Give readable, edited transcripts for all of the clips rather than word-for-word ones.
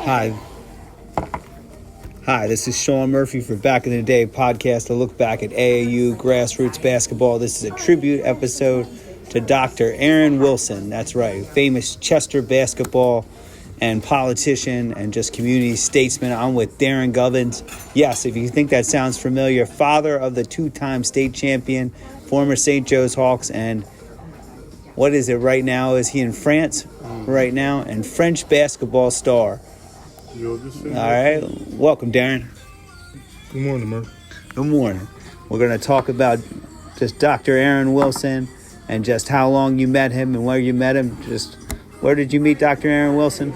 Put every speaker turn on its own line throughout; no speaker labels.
Hi. Hi, this is Sean Murphy for Back in the Day podcast, a look back at AAU grassroots basketball. This is a tribute episode to Dr. Aaron Wilson. That's right, famous Chester basketball and politician and just community statesman. I'm with Darrin Govens. Yes, if you think that sounds familiar, father of the two-time state champion, former St. Joe's Hawks, and what is it right now? Is he in France right now? And French basketball star. All right. Welcome, Darrin.
Good morning, Murph.
Good morning. We're going to talk about just Dr. Aaron Wilson and just how long you met him and where you met him. Just where did you meet Dr. Aaron Wilson?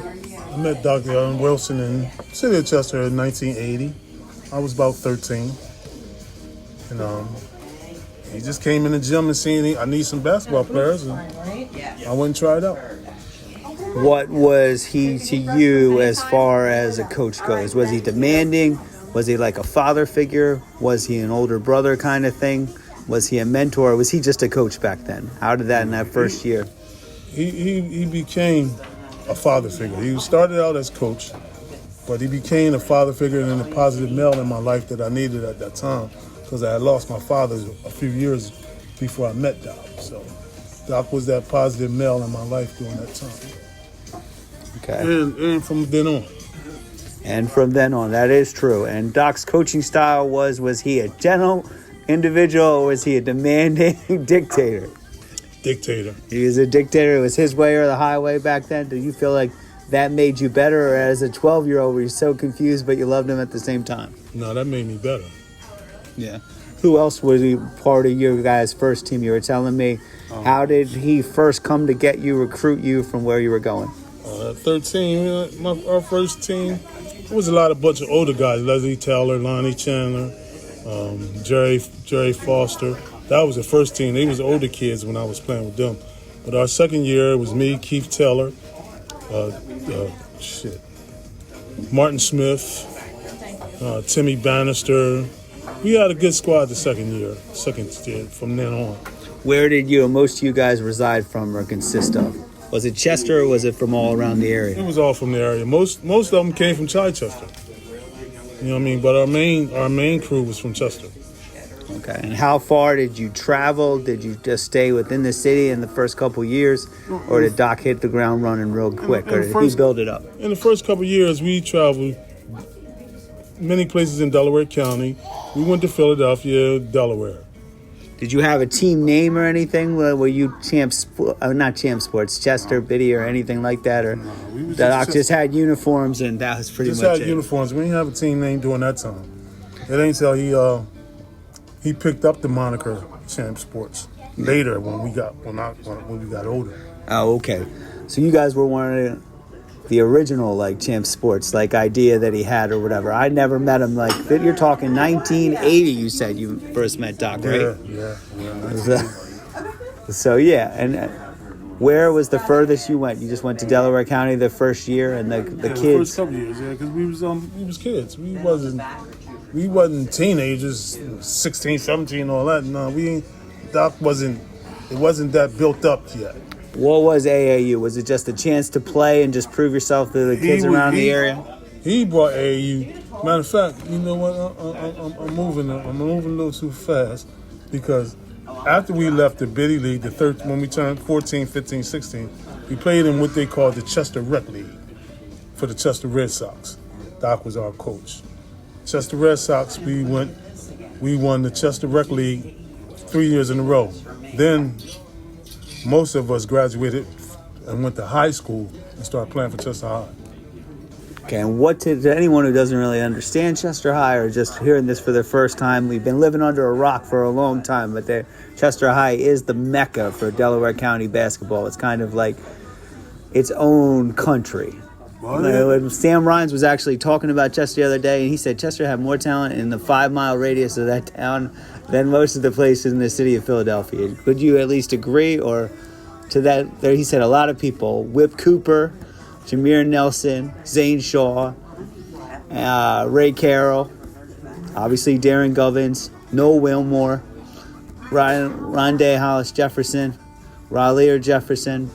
I met Dr. Aaron Wilson in the city of Chester in 1980. I was about 13. And he just came in the gym and seen I need some basketball players, and I went and tried out.
What was he to you as far as a coach goes? Was he demanding? Was he like a father figure? Was he an older brother kind of thing? Was he a mentor? Was he just a coach back then? How did that in that first year?
He became a father figure. He started out as coach, but he became a father figure and a positive male in my life that I needed at that time, because I had lost my father a few years before I met Doc. So Doc was that positive male in my life during that time.
Okay.
And from then on.
And from then on, that is true. And Doc's coaching style was he a gentle individual or was he a demanding dictator?
Dictator.
He was a dictator. It was his way or the highway back then. Did you feel like that made you better, or as a 12-year-old were you so confused but you loved him at the same time?
No, that made me better.
Yeah. Who else was he part of your guys' first team? You were telling me. How did he first come to get you, recruit you from where you were going?
13, our first team, it was a bunch of older guys. Leslie Taylor, Lonnie Chandler, Jerry Foster. That was the first team. They was older kids when I was playing with them. But our second year, it was me, Keith Taylor, Martin Smith, Timmy Bannister. We had a good squad the second year from then on.
Where did you and most of you guys reside from or consist of? Was it Chester or was it from all around the area?
It was all from the area. Most of them came from Chichester. You know what I mean? But our main crew was from Chester.
Okay. And how far did you travel? Did you just stay within the city in the first couple years? Or did Doc hit the ground running real quick? Or did he build it up?
In the first couple years, we traveled many places in Delaware County. We went to Philadelphia, Delaware.
Did you have a team name or anything? Were you not Champ Sports, Chester, Biddy, or anything like that? Or
no,
Doc just had uniforms and that was pretty much it?
Just had uniforms. We didn't have a team name during that time. It ain't till he picked up the moniker Champ Sports later when we got older.
Oh, okay. So you guys were one of the original Champ Sports idea that he had or whatever. I never met him. You're talking 1980. You said you first met Doc, right?
Yeah.
So yeah, and where was the furthest you went? You just went to Delaware County the first year, and the kids.
The first couple years, because we was kids. We wasn't teenagers, 16, 17, all that. No, Doc wasn't. It wasn't that built up yet.
What was AAU? Was it just a chance to play and just prove yourself to the kids around the area?
He brought AAU. Matter of fact, you know what? I'm moving a little too fast, because after we left the Biddy League, when we turned 14, 15, 16, we played in what they called the Chester Rec League for the Chester Red Sox. Doc was our coach. Chester Red Sox, we won the Chester Rec League 3 years in a row. Then most of us graduated and went to high school and started playing for Chester High.
Okay, and what to anyone who doesn't really understand Chester High or just hearing this for the first time, we've been living under a rock for a long time, but Chester High is the mecca for Delaware County basketball. It's kind of like its own country. Sam Rhines was actually talking about Chester the other day, and he said Chester had more talent in the 5-mile radius of that town than most of the places in the city of Philadelphia. Could you at least agree? Or to that, there he said a lot of people, Whip Cooper, Jameer Nelson, Zane Shaw, Ray Carroll, obviously Darrin Govens, Noel Wilmore, Rondé Hollis Jefferson, Raleigh Jefferson.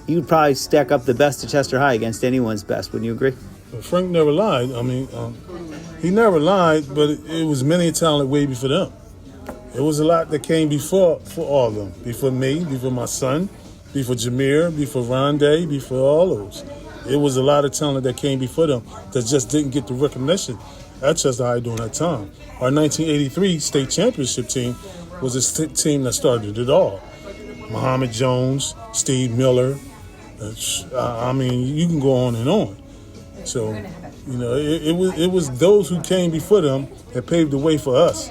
You'd probably stack up the best of Chester High against anyone's best. Wouldn't you agree?
Frank never lied. I mean, he never lied, but it was many a talent way before them. It was a lot that came before for all of them. Before me, before my son, before Jameer, before Rondé, before all those. It was a lot of talent that came before them that just didn't get the recognition at Chester High during that time. Our 1983 state championship team was a team that started it all. Muhammad Jones, Steve Miller. I mean, you can go on and on. So, you know, it was those who came before them that paved the way for us.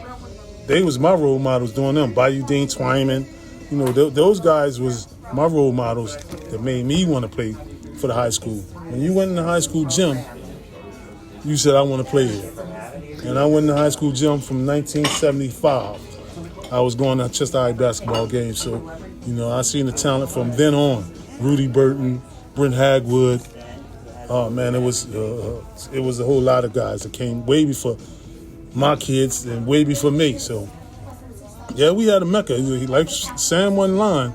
They was my role models doing them. Bayou Dean Twyman, you know, those guys was my role models that made me want to play for the high school. When you went in the high school gym, you said, I want to play here. And I went in the high school gym from 1975. I was going to Chester High basketball games. So, you know, I seen the talent from then on. Rudy Burton, Brent Hagwood. Oh, man, it was a whole lot of guys that came way before my kids and way before me. So, yeah, we had a mecca. Like Sam wasn't lying.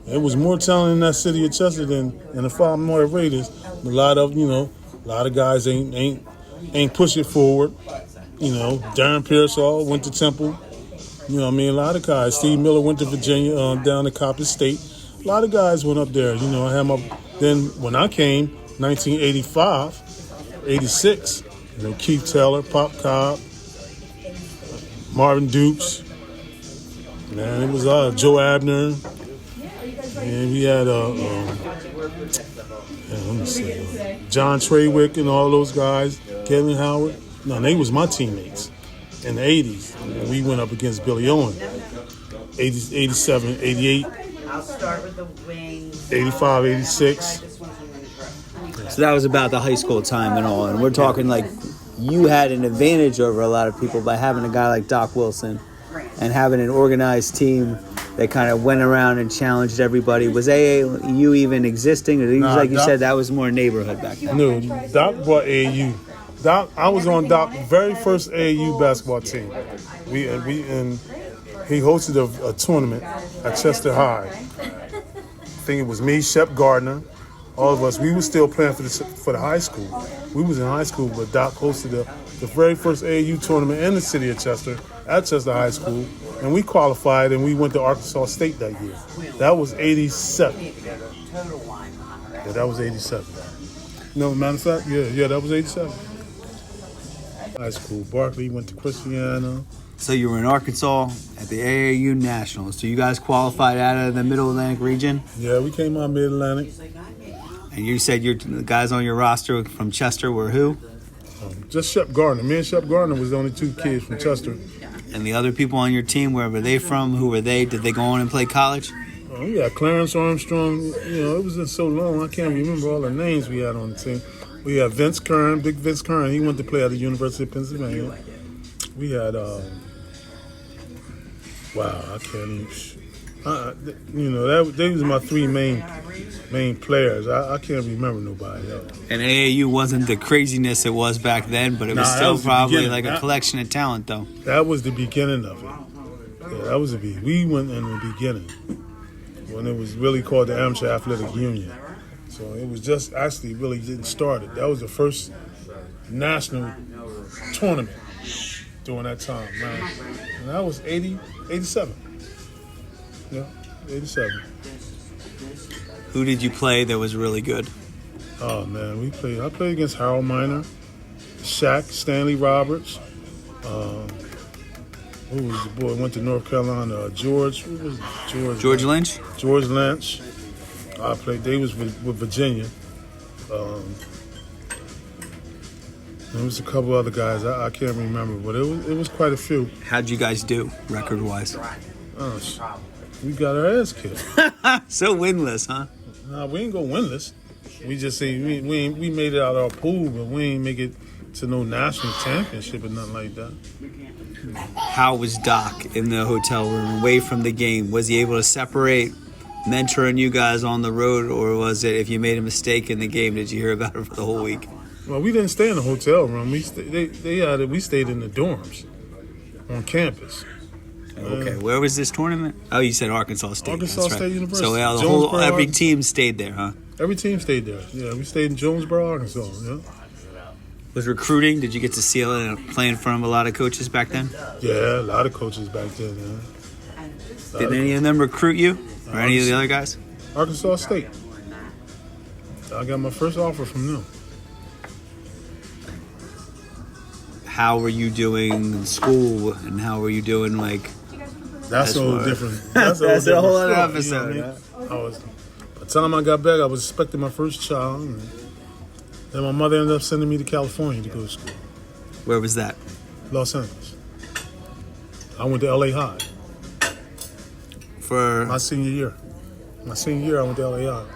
There was more talent in that city of Chester than in the Falmouth Raiders. A lot of guys ain't push it forward. You know, Darren Pearsall went to Temple. You know what I mean? A lot of guys. Steve Miller went to Virginia, down to Coppin State. A lot of guys went up there. You know, then when I came, 1985, 86, you know, Keith Taylor, Pop Cobb, Marvin Dukes. Man, it was Joe Abner. And we had John Traywick and all those guys, Kevin Howard. No, they was my teammates in the 80s. And we went up against Billy Owen, 80, 87, 88.
I'll start with the wings.
85, 86.
So that was about the high school time and all. And we're talking like you had an advantage over a lot of people by having a guy like Doc Wilson and having an organized team that kind of went around and challenged everybody. Was AAU even existing? Or like you said, that was more neighborhood back then?
No, Doc brought AAU. I was on Doc's very first AAU basketball team. He hosted a tournament at Chester High. I think it was me, Shep Gardner, all of us. We were still playing for the high school. We was in high school, but Doc hosted the very first AAU tournament in the city of Chester at Chester High School, and we qualified and we went to Arkansas State that year. That was 87. Yeah, that was 87. No, matter of fact, yeah, that was 87. High school. Barkley went to Christiana.
So you were in Arkansas at the AAU Nationals. So you guys qualified out of the Middle Atlantic region?
Yeah, we came out Mid-Atlantic.
And you said the guys on your roster from Chester were who?
Just Shep Gardner. Me and Shep Gardner was the only two kids from Chester.
And the other people on your team, where were they from? Who were they? Did they go on and play college?
Oh, yeah, Clarence Armstrong. You know, it was so long, I can't remember all the names we had on the team. We had Vince Kern, Big Vince Kern. He went to play at the University of Pennsylvania. We had, I can't even. You know, they was my three main players. I can't remember nobody else.
And AAU wasn't the craziness it was back then, but it was still probably like a collection of talent, though.
That was the beginning of it. Yeah, that was the beginning. We went in the beginning when it was really called the Amateur Athletic Union. So it was just actually really getting started. That was the first national tournament during that time, man. And that was 87. Yeah, 87.
Who did you play that was really good?
Oh, man, I played against Harold Miner, Shaq, Stanley Roberts. Who was the boy? Went to North Carolina. George. Who was George?
George Lynch?
George Lynch. I played. They was with Virginia. There was a couple other guys. I can't remember, but it was quite a few.
How'd you guys do, record-wise?
We got our ass kicked.
So winless, huh?
Nah, we ain't go winless. We just say we made it out of our pool, but we ain't make it to no national championship or nothing like that.
How was Doc in the hotel room, away from the game? Was he able to separate mentoring you guys on the road, or was it if you made a mistake in the game, did you hear about it for the whole week?
Well, we didn't stay in the hotel room. We stayed in the dorms on campus.
Okay, where was this tournament? Oh, you said Arkansas State.
Arkansas State University.
So every team stayed there, huh?
Every team stayed there. Yeah, we stayed in Jonesboro, Arkansas. Yeah.
Was recruiting? Did you get to see play in front of a lot of coaches back then?
Yeah, a lot of coaches back then. Yeah.
Did any of them recruit you, or any of the other guys?
Arkansas State. I got my first offer from them.
How were you doing in school, and how were you doing
That's a whole different. That's
a whole other
story,
episode.
You know what I mean? By the time I got back, I was expecting my first child. And then my mother ended up sending me to California to go to school.
Where was that?
Los Angeles. I went to LA High.
For
my senior year. I went to LA High.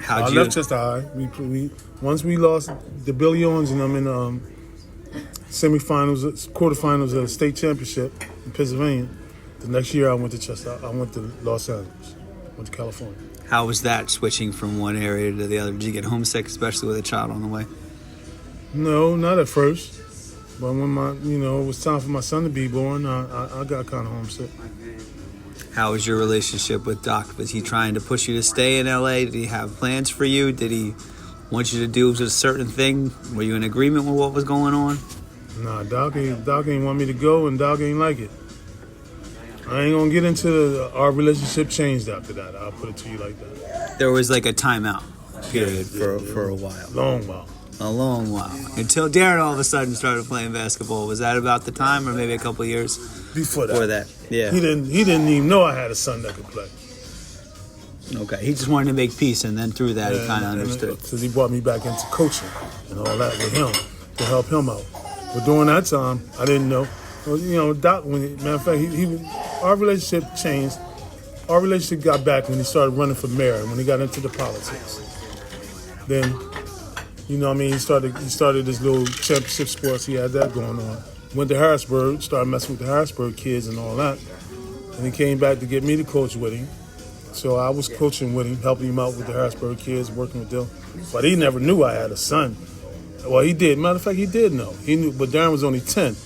I left Chester High. We once we lost the Billy Owens and them in semifinals, quarterfinals of the state championship in Pennsylvania. The next year I went to Chester. I went to Los Angeles. Went to California.
How was that switching from one area to the other? Did you get homesick, especially with a child on the way?
No, not at first. But when it was time for my son to be born, I got kind of homesick.
How was your relationship with Doc? Was he trying to push you to stay in LA? Did he have plans for you? Did he want you to do a certain thing? Were you in agreement with what was going on?
Nah, Doc ain't want me to go, and Doc ain't like it. I ain't gonna get into our relationship changed after that. I'll put it to you like that.
There was a timeout period for a while. A long while. Until Darrin all of a sudden started playing basketball. Was that about the time, or maybe a couple of years
before that?
Yeah.
He didn't even know I had a son that could play.
Okay. He just wanted to make peace, and then through that he kind of understood.
Because he brought me back into coaching and all that with him to help him out. But during that time, I didn't know. Well, Doc, matter of fact, our relationship changed. Our relationship got back when he started running for mayor, when he got into the politics. Then, he started this little championship sports. He had that going on. Went to Harrisburg, started messing with the Harrisburg kids and all that. And he came back to get me to coach with him. So I was coaching with him, helping him out with the Harrisburg kids, working with them. But he never knew I had a son. Well, he did. Matter of fact, he did know. He knew, but Darrin was only 10.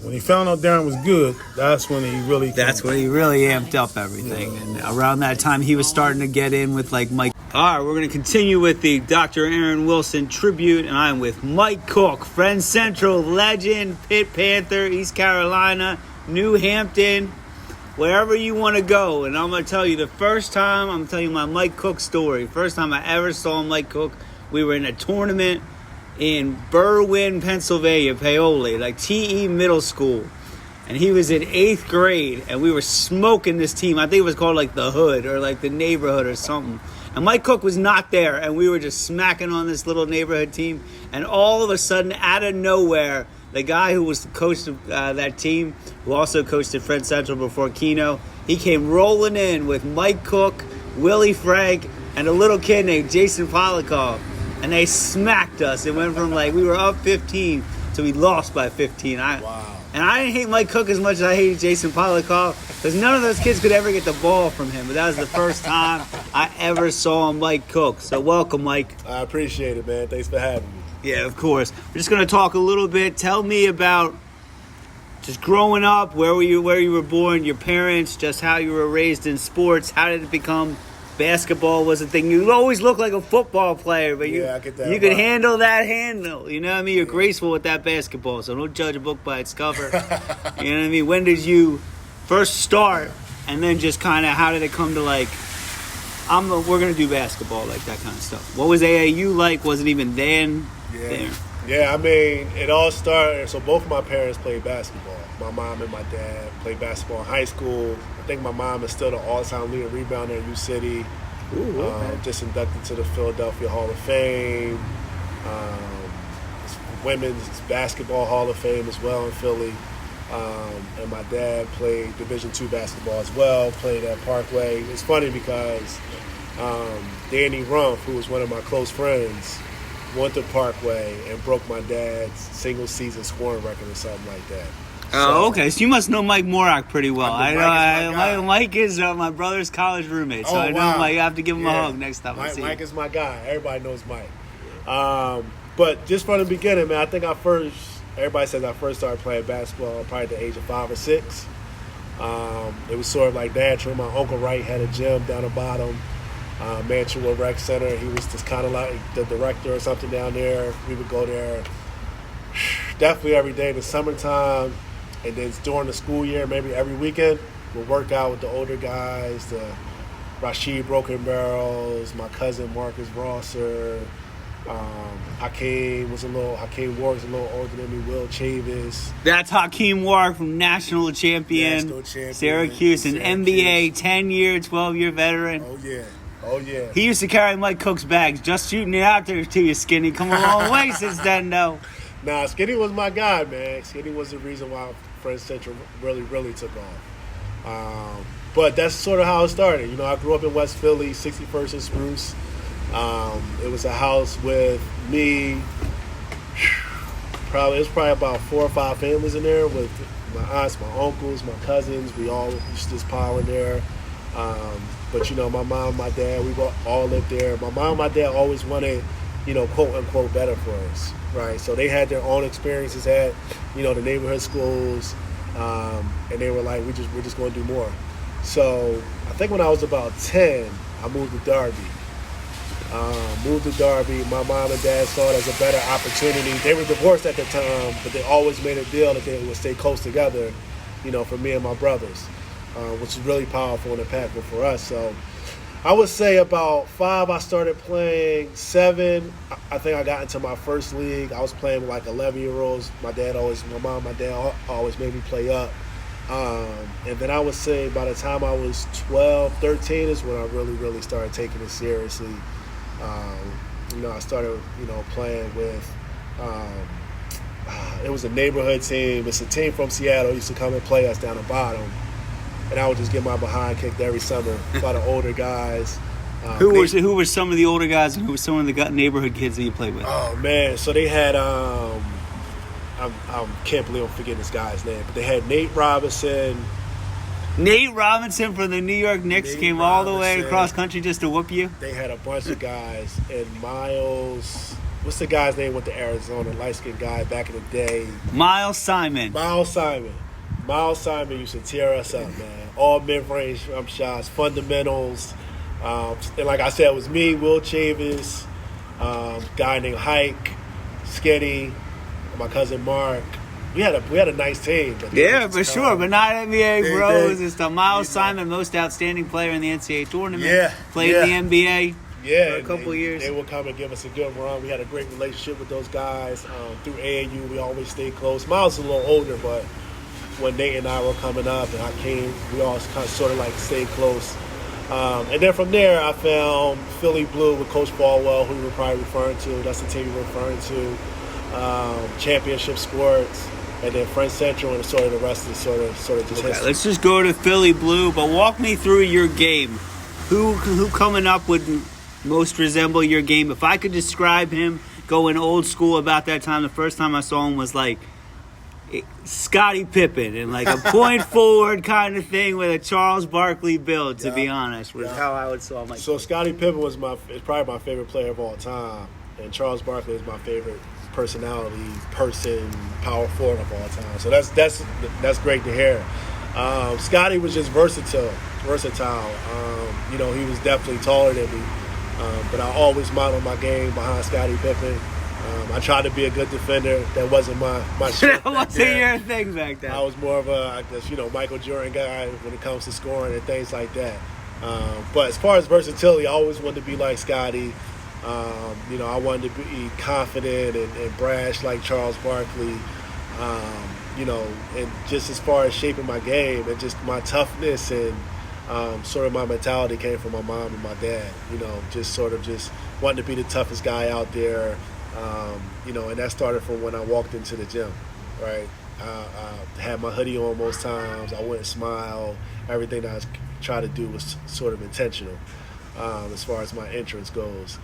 When he found out Darrin was good, that's when he really
amped up everything. Yeah. And around that time, he was starting to get in with Mike. All right, we're going to continue with the Dr. Aaron Wilson tribute, and I'm with Mike Cook, Friend Central legend, Pitt Panther, East Carolina, New Hampton, wherever you want to go. And I'm going to tell you I'm going to tell you my Mike Cook story. First time I ever saw Mike Cook, we were in a tournament in Berwyn, Pennsylvania, Paoli, TE Middle School. And he was in 8th grade, and we were smoking this team. I think it was called the Hood or the Neighborhood or something. And Mike Cook was not there, and we were just smacking on this little neighborhood team. And all of a sudden, out of nowhere, the guy who was the coach of that team, who also coached at Friend Central before Keno, he came rolling in with Mike Cook, Willie Frank, and a little kid named Jason Polikoff. And they smacked us. It went from we were up 15 to we lost by 15.
Wow.
And I didn't hate Mike Cook as much as I hated Jason Polikoff, because none of those kids could ever get the ball from him. But that was the first time I ever saw Mike Cook. So welcome, Mike.
I appreciate it, man. Thanks for having me.
Yeah, of course. We're just going to talk a little bit. Tell me about just growing up, where you were born, your parents, just how you were raised in sports. How did it become basketball was a thing? You always look like a football player, but you could handle that handle. You know what I mean? You're graceful with that basketball, so don't judge a book by its cover. You know what I mean? When did you first start, and then just kind of how did it come to we're going to do basketball, that kind of stuff? What was AAU like? Was it even then?
There? Yeah, I mean, it all started, so both of my parents played basketball. My mom and my dad played basketball in high school. I think my mom is still the all-time leading rebounder in U-City.
Ooh, okay.
Just inducted to the Philadelphia Hall of Fame. Women's Basketball Hall of Fame as well in Philly. And my dad played Division II basketball as well, played at Parkway. It's funny because Danny Rumpf, who was one of my close friends, went to Parkway and broke my dad's single-season scoring record or something like that.
Oh, okay. So you must know Mike Morak pretty well.
Mike
is my brother's college roommate, so I know Mike. I have to give him a hug next time I see him.
Mike is my guy. Everybody knows Mike. But just from the beginning, man, I think everybody says I first started playing basketball probably at the age of 5 or 6. It was sort of like natural. My Uncle Wright had a gym down the bottom. Mantua Rec Center. He was just kind of like the director or something down there. We would go there definitely every day in the summertime, and then during the school year, maybe every weekend, we'll work out with the older guys, the Rashid Broken Barrels, my cousin Marcus Rosser, Hakeem Warwick's a little older than me, Will Chavis.
That's Hakeem Warwick from National champion, Syracuse, an NBA 10-year, 12-year veteran.
Oh, yeah.
He used to carry Mike Cook's bags, just shooting it out there to you, Skinny. Come a long way since then, though.
Nah, Skinny was my guy, man. Skinny was the reason why Friends Central really, really took off. But that's sort of how it started. You know, I grew up in West Philly, 61st and Spruce. It was a house with me. It was probably about 4 or 5 families in there with my aunts, my uncles, my cousins. We all used to just pile in there. But, you know, my mom and my dad, we all lived there. My mom and my dad always wanted, you know, quote unquote, better for us, right? So they had their own experiences at, you know, the neighborhood schools, and they were like, we're just going to do more. So I think when I was about 10, I moved to Darby. My mom and dad saw it as a better opportunity. They were divorced at the time, but they always made a deal that they would stay close together, you know, for me and my brothers, which is really powerful and impactful for us. So I would say about 5, I started playing. 7, I think I got into my first league. I was playing with like 11-year-olds. My mom and my dad always made me play up. And then I would say by the time I was 12, 13 is when I really, really started taking it seriously. You know, I started, you know, playing with, it was a neighborhood team. It's a team from Seattle. Used to come and play us down the bottom. And I would just get my behind kicked every summer by the older guys.
Who were some of the older guys, and who were some of the neighborhood kids that you played with?
Oh, man. So they had, I can't believe I'm forgetting this guy's name, but they had Nate Robinson.
Nate Robinson from the New York Knicks came all the way across country just to whoop you?
They had a bunch of guys. And Miles, what's the guy's name with the Arizona, light-skinned guy back in the day?
Miles Simon.
Miles Simon used to tear us up, man. All mid-range shots, fundamentals. And like I said, it was me, Will Chavis, guy named Hike, Skinny, my cousin Mark. We had a nice team. But
yeah, for sure, but not NBA bros. It's the Miles Simon, most outstanding player in the NCAA tournament.
Yeah.
Played in the NBA for a couple of years.
They would come and give us a good run. We had a great relationship with those guys. Through AAU, we always stayed close. Miles is a little older, but when Nate and I were coming up and I came, we all kind of sort of like stayed close. And then from there, I found Philly Blue with Coach Baldwell, who we were probably referring to. That's the team we were referring to. Championship Sports, and then Friends Central, and sort of the rest is sort of just history.
Let's just go to Philly Blue, but walk me through your game. Who coming up would most resemble your game? If I could describe him going old school about that time, the first time I saw him was like Scottie Pippen and like a point forward kind of thing with a Charles Barkley build, to be honest, was how I would saw him.
So Scottie Pippen is probably my favorite player of all time, and Charles Barkley is my favorite power forward of all time. So that's great to hear. Scottie was just versatile. You know, he was definitely taller than me, but I always modeled my game behind Scottie Pippen. I tried to be a good defender. That wasn't my strength.
That wasn't your thing back then.
I was more of a, I guess, you know, Michael Jordan guy when it comes to scoring and things like that. But as far as versatility, I always wanted to be like Scottie. You know, I wanted to be confident and brash like Charles Barkley. You know, and just as far as shaping my game and just my toughness and sort of my mentality came from my mom and my dad. You know, just wanting to be the toughest guy out there. You know, and that started from when I walked into the gym, right? I had my hoodie on most times. I wouldn't smile. Everything that I tried to do was sort of intentional as far as my entrance goes.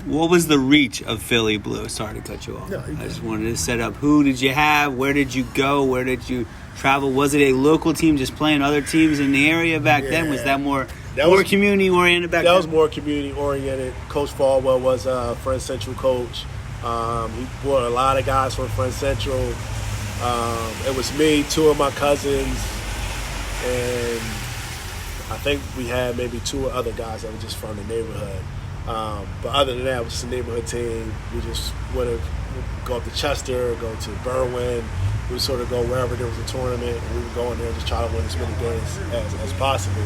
What was the reach of Philly Blue? Sorry to cut you off.
No,
I just wanted to set up. Who did you have? Where did you go? Where did you travel? Was it a local team just playing other teams in the area back then? Was that more community-oriented back then?
That was more community-oriented. Coach Falwell was a Friends Central coach. He brought a lot of guys from Friends Central. It was me, 2 of my cousins, and I think we had maybe 2 other guys that were just from the neighborhood. But other than that, it was just a neighborhood team. We just would go up to Chester, go to Berwyn. We would sort of go wherever there was a tournament, and we would go in there and just try to win as many games as possible.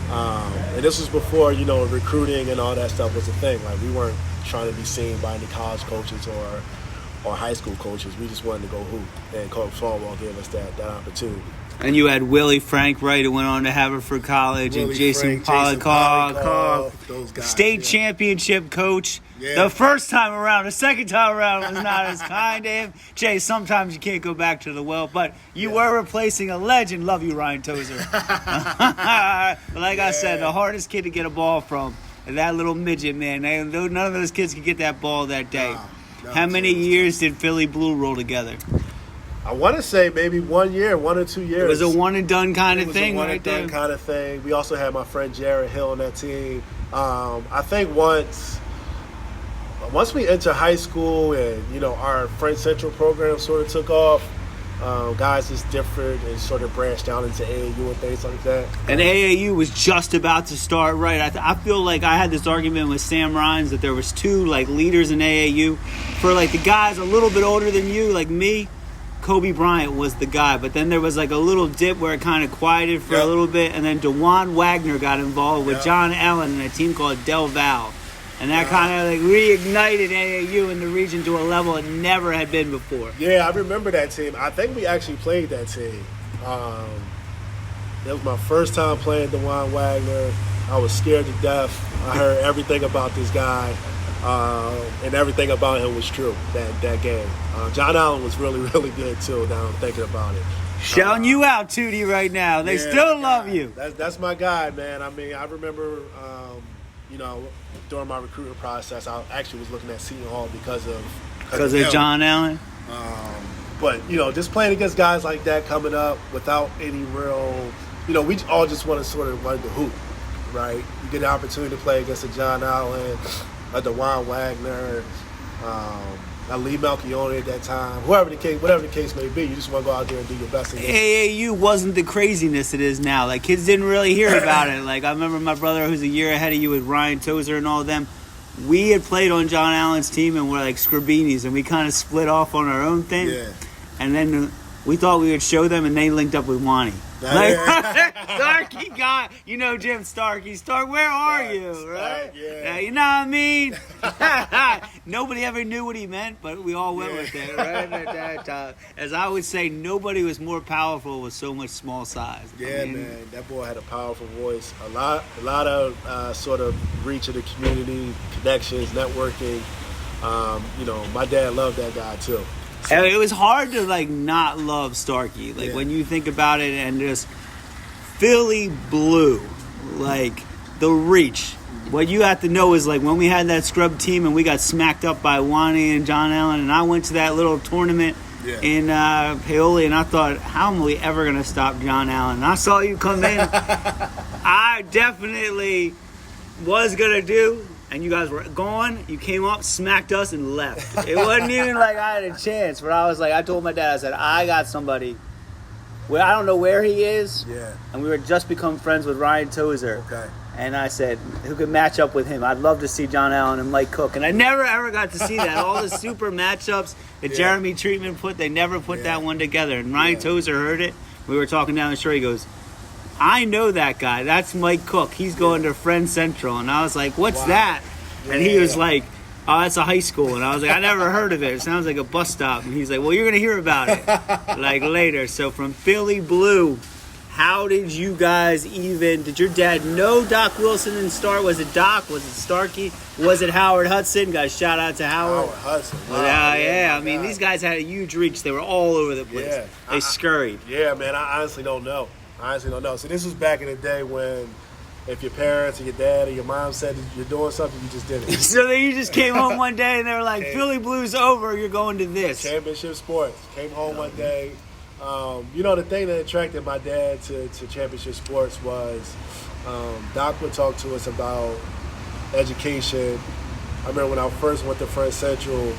And this was before, recruiting and all that stuff was a thing. Like, we weren't trying to be seen by any college coaches or high school coaches. We just wanted to go hoop, and Coach Farwell gave us that opportunity.
And you had Willie Frank, right, who went on to Haverford College, and Jason Polikoff,
those guys,
state championship coach.
Yeah.
The first time around, the second time around was not as kind to him. Jay, sometimes you can't go back to the well, but you were replacing a legend. Love you, Ryan Tozer. Like I said, the hardest kid to get a ball from, that little midget, man. None of those kids could get that ball that day. How many years did Philly Blue roll together?
I want to say maybe 1 year, 1 or 2 years.
It was a one and done kind of thing,
right? One and done kind of thing. We also had my friend Jared Hill on that team. I think once we enter high school and our Friend Central program sort of took off, guys just differed and sort of branched out into AAU and things like that.
And AAU was just about to start, right? I feel like I had this argument with Sam Rhines that there was 2 leaders in AAU. For the guys a little bit older than you, like me, Kobe Bryant was the guy, but then there was a little dip where it kind of quieted for a little bit, and then DeJuan Wagner got involved with John Allen and a team called Del Val, and that kind of reignited AAU in the region to a level it never had been before.
Yeah, I remember that team. I think we actually played that team. That was my first time playing DeJuan Wagner. I was scared to death. I heard everything about this guy. And everything about him was true that game. John Allen was really, really good too. Now I'm thinking about it.
Shouting you out, Tootie, right now. They still love you.
That's my guy, man. I mean, I remember, during my recruiting process, I actually was looking at Seton Hall because of
John Allen.
But just playing against guys like that coming up without any real, we all just wanted to hoop, right? You get the opportunity to play against a John Allen, a DeJuan Wagner, a Lee Malchione at that time, whatever the case may be, you just want to go out there and do your best.
AAU wasn't the craziness it is now. Kids didn't really hear about it. I remember my brother, who's a year ahead of you with Ryan Tozer and all of them. We had played on John Allen's team and we're like Scribinis, and we kind of split off on our own thing. Yeah. And then we thought we would show them, and they linked up with Wani. Starkey got, Jim Starkey. Stark, where are you, right?
Yeah.
You know what I mean? Nobody ever knew what he meant, but we all went with it, right? As I would say, nobody was more powerful with so much small size.
Yeah, man, that boy had a powerful voice. A lot of sort of reach of the community, connections, networking. My dad loved that guy too. So.
And it was hard to not love Starkey. When you think about it, and just Philly Blue, the reach. What you have to know is when we had that scrub team and we got smacked up by Wani and John Allen, and I went to that little tournament in Paoli, and I thought, how am we ever going to stop John Allen? And I saw you come in. I definitely was going to do. And you guys were gone. You came up, smacked us, and left. It wasn't even I had a chance. But I was I told my dad, I said, I got somebody. I don't know where he is.
Yeah.
And we were just become friends with Ryan Tozer.
Okay.
And I said, who could match up with him? I'd love to see John Allen and Mike Cook. And I never, ever got to see that. All the super matchups that Jeremy Treatment they never put that one together. And Ryan Tozer heard it. We were talking down the street. He goes, I know that guy. That's Mike Cook. He's going to Friend Central. And I was like, what's that? And he was like, oh, that's a high school. And I was like, I never heard of it. It sounds like a bus stop. And he's like, well, you're going to hear about it later. So from Philly Blue, how did you guys did your dad know Doc Wilson and Star? Was it Doc? Was it Starkey? Was it Howard Hudson? Guys, shout out to Howard.
Howard Hudson.
Wow. I mean, these guys had a huge reach. They were all over the place.
Yeah.
They scurried.
Yeah, man, I honestly don't know. So this was back in the day when if your parents or your dad or your mom said you're doing something, you just did it.
So then you just came home one day and they were like, Philly Blues over, you're going to this.
Championship sports. Came home one day. The thing that attracted my dad to championship sports was Doc would talk to us about education. I remember when I first went to Friend Central,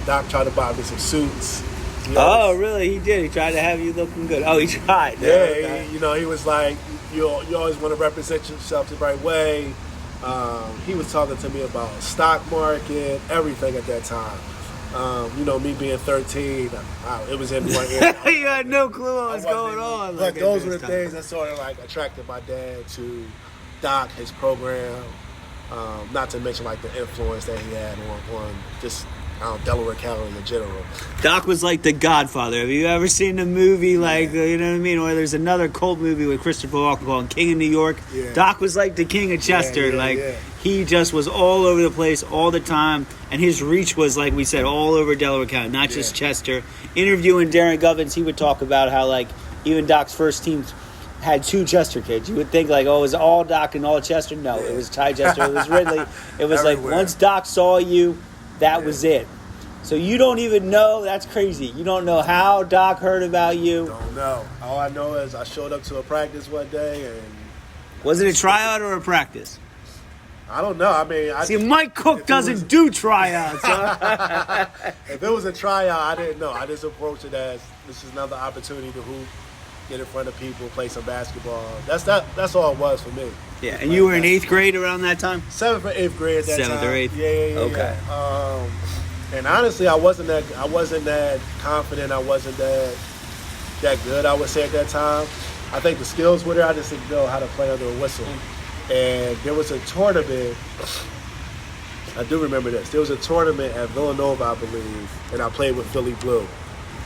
Doc tried to buy me some suits. He
Oh,
always-
really? He did. He tried to have you looking good. Oh, he tried.
Yeah,
Okay.
he was like, you always want to represent yourself the right way. He was talking to me about stock market, everything at that time. Me being 13, it was in one ear.
You had no clue what was going on.
But those were the things that sort of like attracted my dad to Doc, his program. Not to mention like the influence that he had on just Delaware County in general.
Doc was like the Godfather. Have you ever seen the movie, like, you know what I mean? Or there's another cult movie with Christopher Walken called King of New York.
Yeah.
Doc was like the King of Chester. He just was all over the place all the time. And his reach was, like we said, all over Delaware County, not just Chester. Interviewing Darrin Govens, he would talk about how, like, even Doc's first team had 2 Chester kids. You would think, like, oh, it was all Doc and all Chester. No, it was Ty Chester. It was Ridley. It was like, once Doc saw you, that was it. So you don't even know. That's crazy. You don't know how Doc heard about you.
Don't know. All I know is I showed up to a practice one day and
Was it a tryout or a practice?
I don't know. I mean,
See, Mike Cook doesn't do tryouts. Huh?
if it was a tryout, I didn't know. I just approached it as this is another opportunity to hoop, get in front of people, play some basketball. That's all it was for me.
Yeah, and you were in 8th grade around that time?
7th or 8th grade at that time.
7th or 8th?
Yeah.
Okay.
And honestly, I wasn't that confident. I wasn't that good, I would say, at that time. I think the skills were there. I just didn't know how to play under a whistle. And there was a tournament. I do remember this. There was a tournament at Villanova, I believe, and I played with Philly Blue.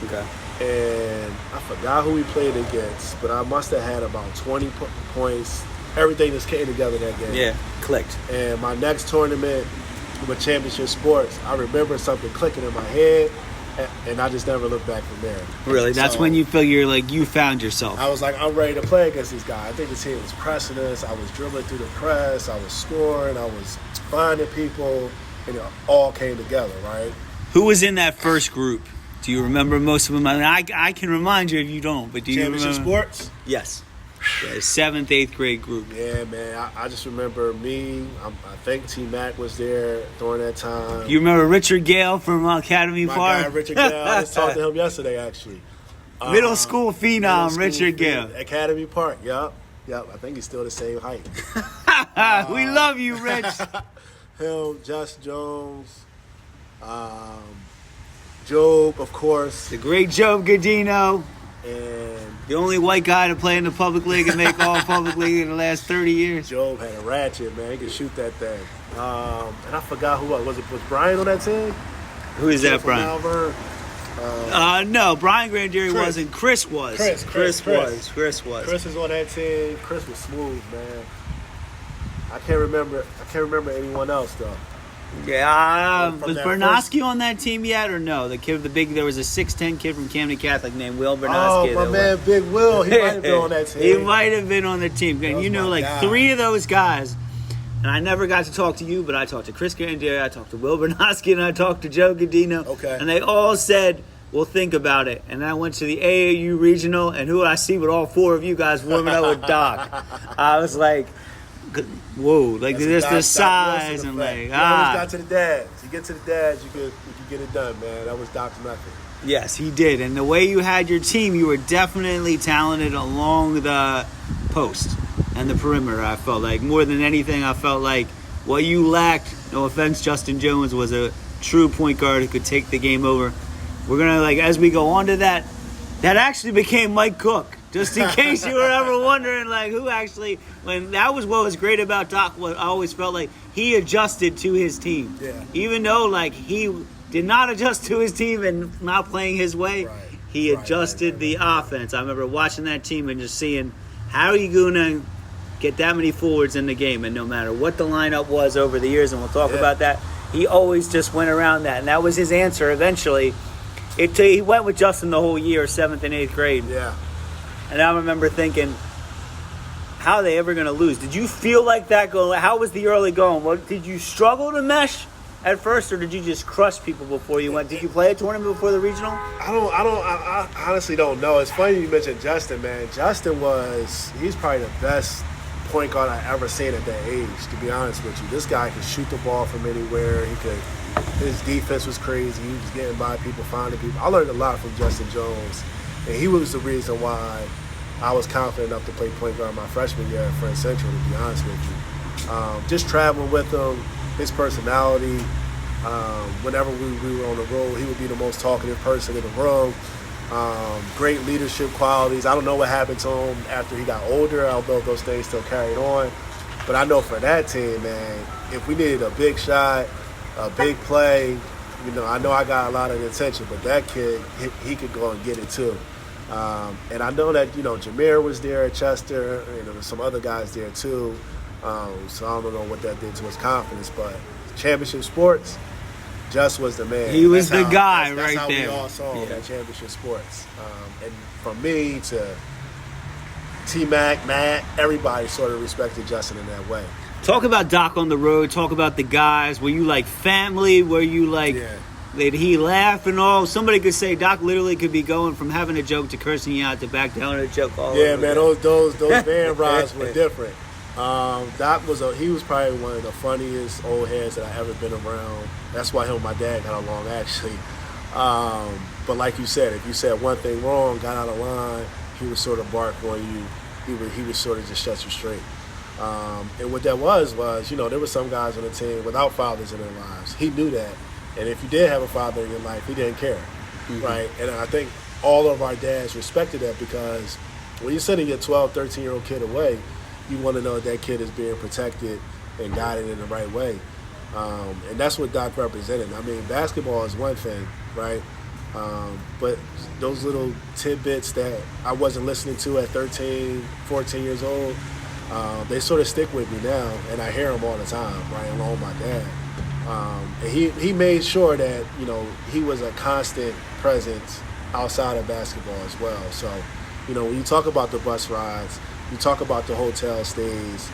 Okay.
And I forgot who we played against, but I must have had about 20 points. Everything just came together that game.
Yeah, clicked.
And my next tournament with Championship Sports, I remember something clicking in my head, and I just never looked back from there.
Really? That's when you feel you're like, you found yourself.
I was like, I'm ready to play against these guys. I think the team was pressing us. I was dribbling through the press. I was scoring. I was finding people, and it all came together, right?
Who was in that first group? Do you remember most of them? I mean, I can remind you if you don't, but do you remember?
Championship Sports?
Yes. Yeah, 7th, 8th grade group.
Yeah, man. I just remember me. I think T-Mac was there during that time.
You remember Richard Gale from Academy
My
Park?
guy, Richard Gale. I just talked to him yesterday, actually.
Middle school phenom,
Middle school
Richard Gale.
Academy Park, yep. I think he's still the same height.
We love you, Rich.
Him, Just Jones, Job, of course,
The great Joe Godino.
and
The only white guy to play in the public league and make all public league in the last 30 years.
Job had a ratchet, man. He could shoot that thing. And I forgot who was Brian on that team?
Who is that,
From
Brian?
Malvern?
No, Brian Grandieri
Chris.
wasn't. Chris was.
Chris.
Chris was.
Chris is on that team. Chris was smooth, man. I can't remember anyone else though.
Yeah,
From
was
that
Bernowski on that team yet or no? There was a 6'10" kid from Camden Catholic named Will
Oh,
Bernowski.
my man, Big Will. He might have been on that team.
He might have been on the team. And
was
you know,
my
like
guy.
3 of those guys, and I never got to talk to you, but I talked to Chris Grandieri, I talked to Will Bernowski, and I talked to Joe Godino.
Okay.
And they all said, we'll think about it. And I went to the AAU regional, and who I see with all 4 of you guys warming up with Doc. I was like, whoa, like
That's
there's
a
the
Doc
size
Wilson
and
effect.
like,
You always got to the dads. You get to the dads, you could get it done, man. That was Doc's method.
Yes, he did. And the way you had your team, you were definitely talented along the post and the perimeter, I felt like. More than anything, I felt like what you lacked, no offense, Justin Jones, was a true point guard who could take the game over. We're going to, like, as we go on to that actually became Mike Cook. Just in case you were ever wondering, like, who actually, when that was what was great about Doc, what I always felt like he adjusted to his team.
Yeah.
Even though, like, he did not adjust to his team and not playing his way,
Right.
he adjusted the offense. I remember watching that team and just seeing how are you going to get that many forwards in the game, and no matter what the lineup was over the years, and we'll talk about that, he always just went around that, and that was his answer eventually. He went with Justin the whole year, 7th and 8th grade.
Yeah.
And I remember thinking, how are they ever going to lose? Did you feel like that going? How was the early going? What, did you struggle to mesh at first, or did you just crush people before you went? Did you play a tournament before the regional?
I honestly don't know. It's funny you mentioned Justin, man. He's probably the best point guard I ever seen at that age, to be honest with you. This guy could shoot the ball from anywhere. He could His defense was crazy. He was getting by people, finding people. I learned a lot from Justin Jones, and he was the reason why I was confident enough to play point guard my freshman year at Friends Central, to be honest with you. Just traveling with him, his personality. Whenever we were on the road, he would be the most talkative person in the room. Great leadership qualities. I don't know what happened to him after he got older. I don't know if those things still carried on. But I know for that team, man, if we needed a big shot, a big play, I know I got a lot of attention, but that kid, he could go and get it too. And I know that, Jameer was there at Chester, and there were some other guys there too. So I don't know what that did to his confidence, but championship sports, Just was the man.
He was the guy right
that's how
there.
We all saw him at championship sports. And from me to T-Mac, Matt, everybody sort of respected Justin in that way.
Talk about Doc on the road. Talk about the guys. Were you like family? Were you like, did he laugh and all? Somebody could say Doc literally could be going from having a joke to cursing you out to back down a joke all over.
Yeah, man, those van rides were different. Doc he was probably one of the funniest old heads that I ever been around. That's why him and my dad got along actually. But like you said, if you said one thing wrong, got out of line, he would sort of bark on you. He would sort of just shut you straight. And what that was, there were some guys on the team without fathers in their lives. He knew that. And if you did have a father in your life, he didn't care, right? And I think all of our dads respected that, because when you're sending your 12, 13-year-old kid away, you want to know that kid is being protected and guided in the right way. And that's what Doc represented. I mean, basketball is one thing, right? But those little tidbits that I wasn't listening to at 13, 14 years old, they sort of stick with me now, and I hear them all the time, right, along with my dad. And he made sure that, he was a constant presence outside of basketball as well. So, when you talk about the bus rides, you talk about the hotel stays,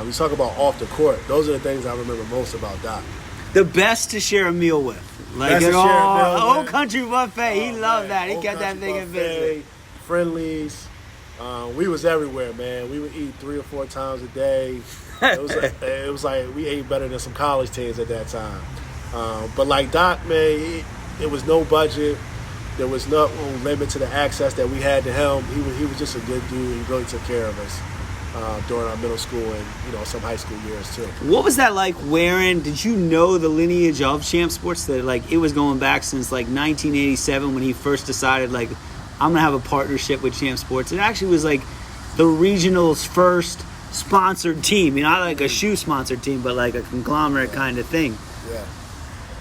you talk about off the court, those are the things I remember most about Doc.
The best to share a meal with. Like at all, Old Country Buffet, he loved that. He kept that thing in business.
Friendlies. We was everywhere, man. We would eat 3 or 4 times a day. It was like we ate better than some college teams at that time. But like Doc, man, it was no budget. There was no limit to the access that we had to him. He was just a good dude. He really took care of us during our middle school and some high school years too.
What was that like wearing? Did you know the lineage of Champ Sports? That like it was going back since like 1987 when he first decided like I'm gonna have a partnership with Champ Sports. It actually was like the regional's first sponsored team. Not like a shoe sponsored team, but like a conglomerate kind of thing.
Yeah.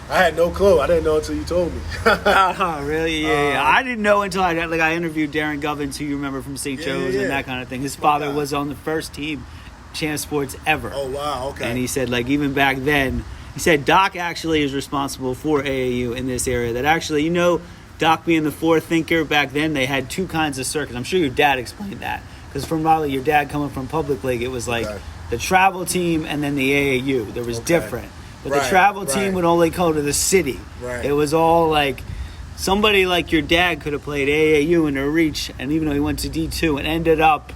I had no clue. I didn't know until you told me.
Oh, really? Yeah. I didn't know until I interviewed Darrin Govens, who you remember from St. Joe's and that kind of thing. His father was on the first team, Champ Sports ever.
Oh, wow. Okay.
And he said, like, even back then, he said Doc actually is responsible for AAU in this area. That actually, Doc being the forethinker, back then they had 2 kinds of circuits. I'm sure your dad explained that. Because from Raleigh, your dad coming from Public League, it was like the travel team and then the AAU. There was different. But the travel team would only go to the city. Right. It was all like somebody like your dad could have played AAU in a reach, and even though he went to D2 and ended up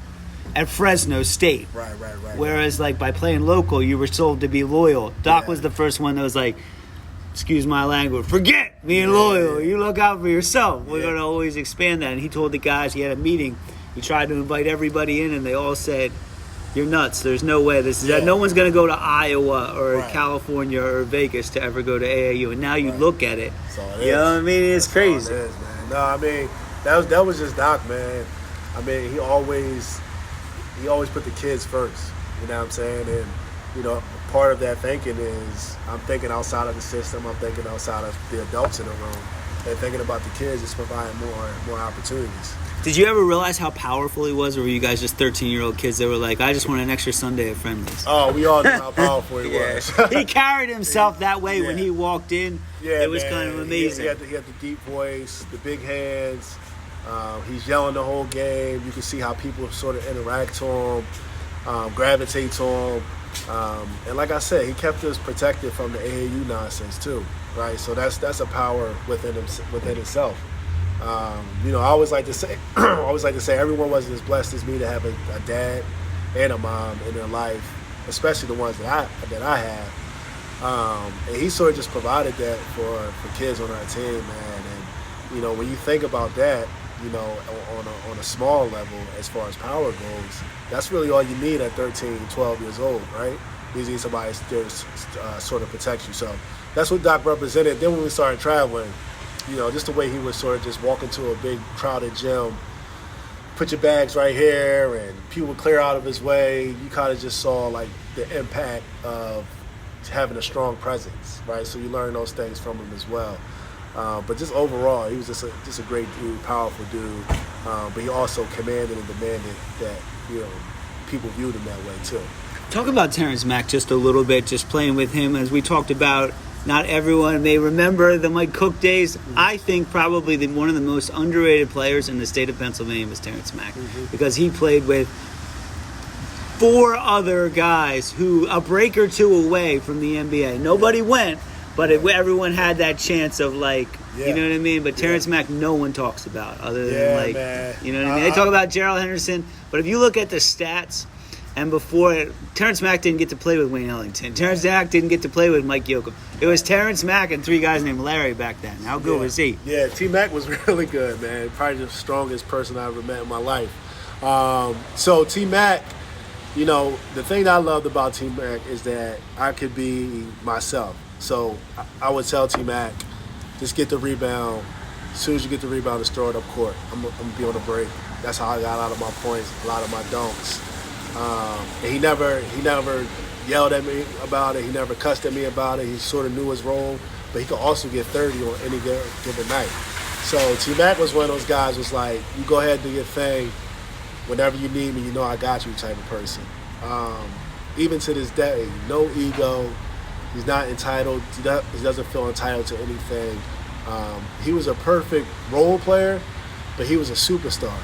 at Fresno State. Right. Whereas like by playing local, you were told to be loyal. Doc was the first one that was like, excuse my language, forget being loyal. You look out for yourself. We're going to always expand that. And he told the guys, he had a meeting. He tried to invite everybody in, and they all said, you're nuts. There's no way. No one's going to go to Iowa or California or Vegas to ever go to AAU. And now you look at it. You know what I mean? It's crazy.
It is, man. No, I mean, that was just Doc, man. I mean, he always put the kids first. You know what I'm saying? And, part of that thinking is I'm thinking outside of the system. I'm thinking outside of the adults in the room. And thinking about the kids is providing more opportunities.
Did you ever realize how powerful he was, or were you guys just 13-year-old kids that were like, I just want an extra Sunday at Friendly's?
Oh, we all knew how powerful he was.
He carried himself that way when he walked in. Yeah, it was kind of amazing.
He had the deep voice, the big hands. He's yelling the whole game. You can see how people sort of interact to him, gravitate to him. And like I said, he kept us protected from the AAU nonsense too, right? So that's a power within itself. I always like to say, everyone wasn't as blessed as me to have a dad and a mom in their life, especially the ones that I have. And he sort of just provided that for kids on our team, man. And, when you think about that, on a small level, as far as power goes, that's really all you need at 13, 12 years old, right? You need somebody there to sort of protect you. So that's what Doc represented. Then when we started traveling, just the way he would sort of just walk into a big crowded gym, put your bags right here, and people would clear out of his way. You kind of just saw like the impact of having a strong presence, right? So you learn those things from him as well. But just overall, he was just a great dude, powerful dude. But he also commanded and demanded that people viewed him that way too.
Talk about Terrence Mack just a little bit, just playing with him. As we talked about, not everyone may remember the Mike Cook days. I think probably one of the most underrated players in the state of Pennsylvania was Terrence Mack, because he played with 4 other guys who a break or two away from the NBA. Nobody went, but everyone had that chance of you know what I mean? But Terrence Mack, no one talks about other than
man.
You know what I mean? They talk about Gerald Henderson, but if you look at the stats, and before, Terrence Mack didn't get to play with Wayne Ellington. Terrence Mack didn't get to play with Mike Yoakum. It was Terrence Mack and 3 guys named Larry back then. How good was he?
Yeah, T-Mac was really good, man. Probably the strongest person I ever met in my life. So T-Mac, the thing that I loved about T-Mac is that I could be myself. So I would tell T-Mac, just get the rebound. As soon as you get the rebound, just throw it up court. I'm going to be on the break. That's how I got out of my points, a lot of my dunks. And he never yelled at me about it. He never cussed at me about it. He sort of knew his role, but he could also get 30 on any given night. So T-Mac was one of those guys was like, you go ahead and do your thing. Whenever you need me, I got you type of person. Even to this day, no ego. He's not entitled. He doesn't feel entitled to anything. He was a perfect role player, but he was a superstar.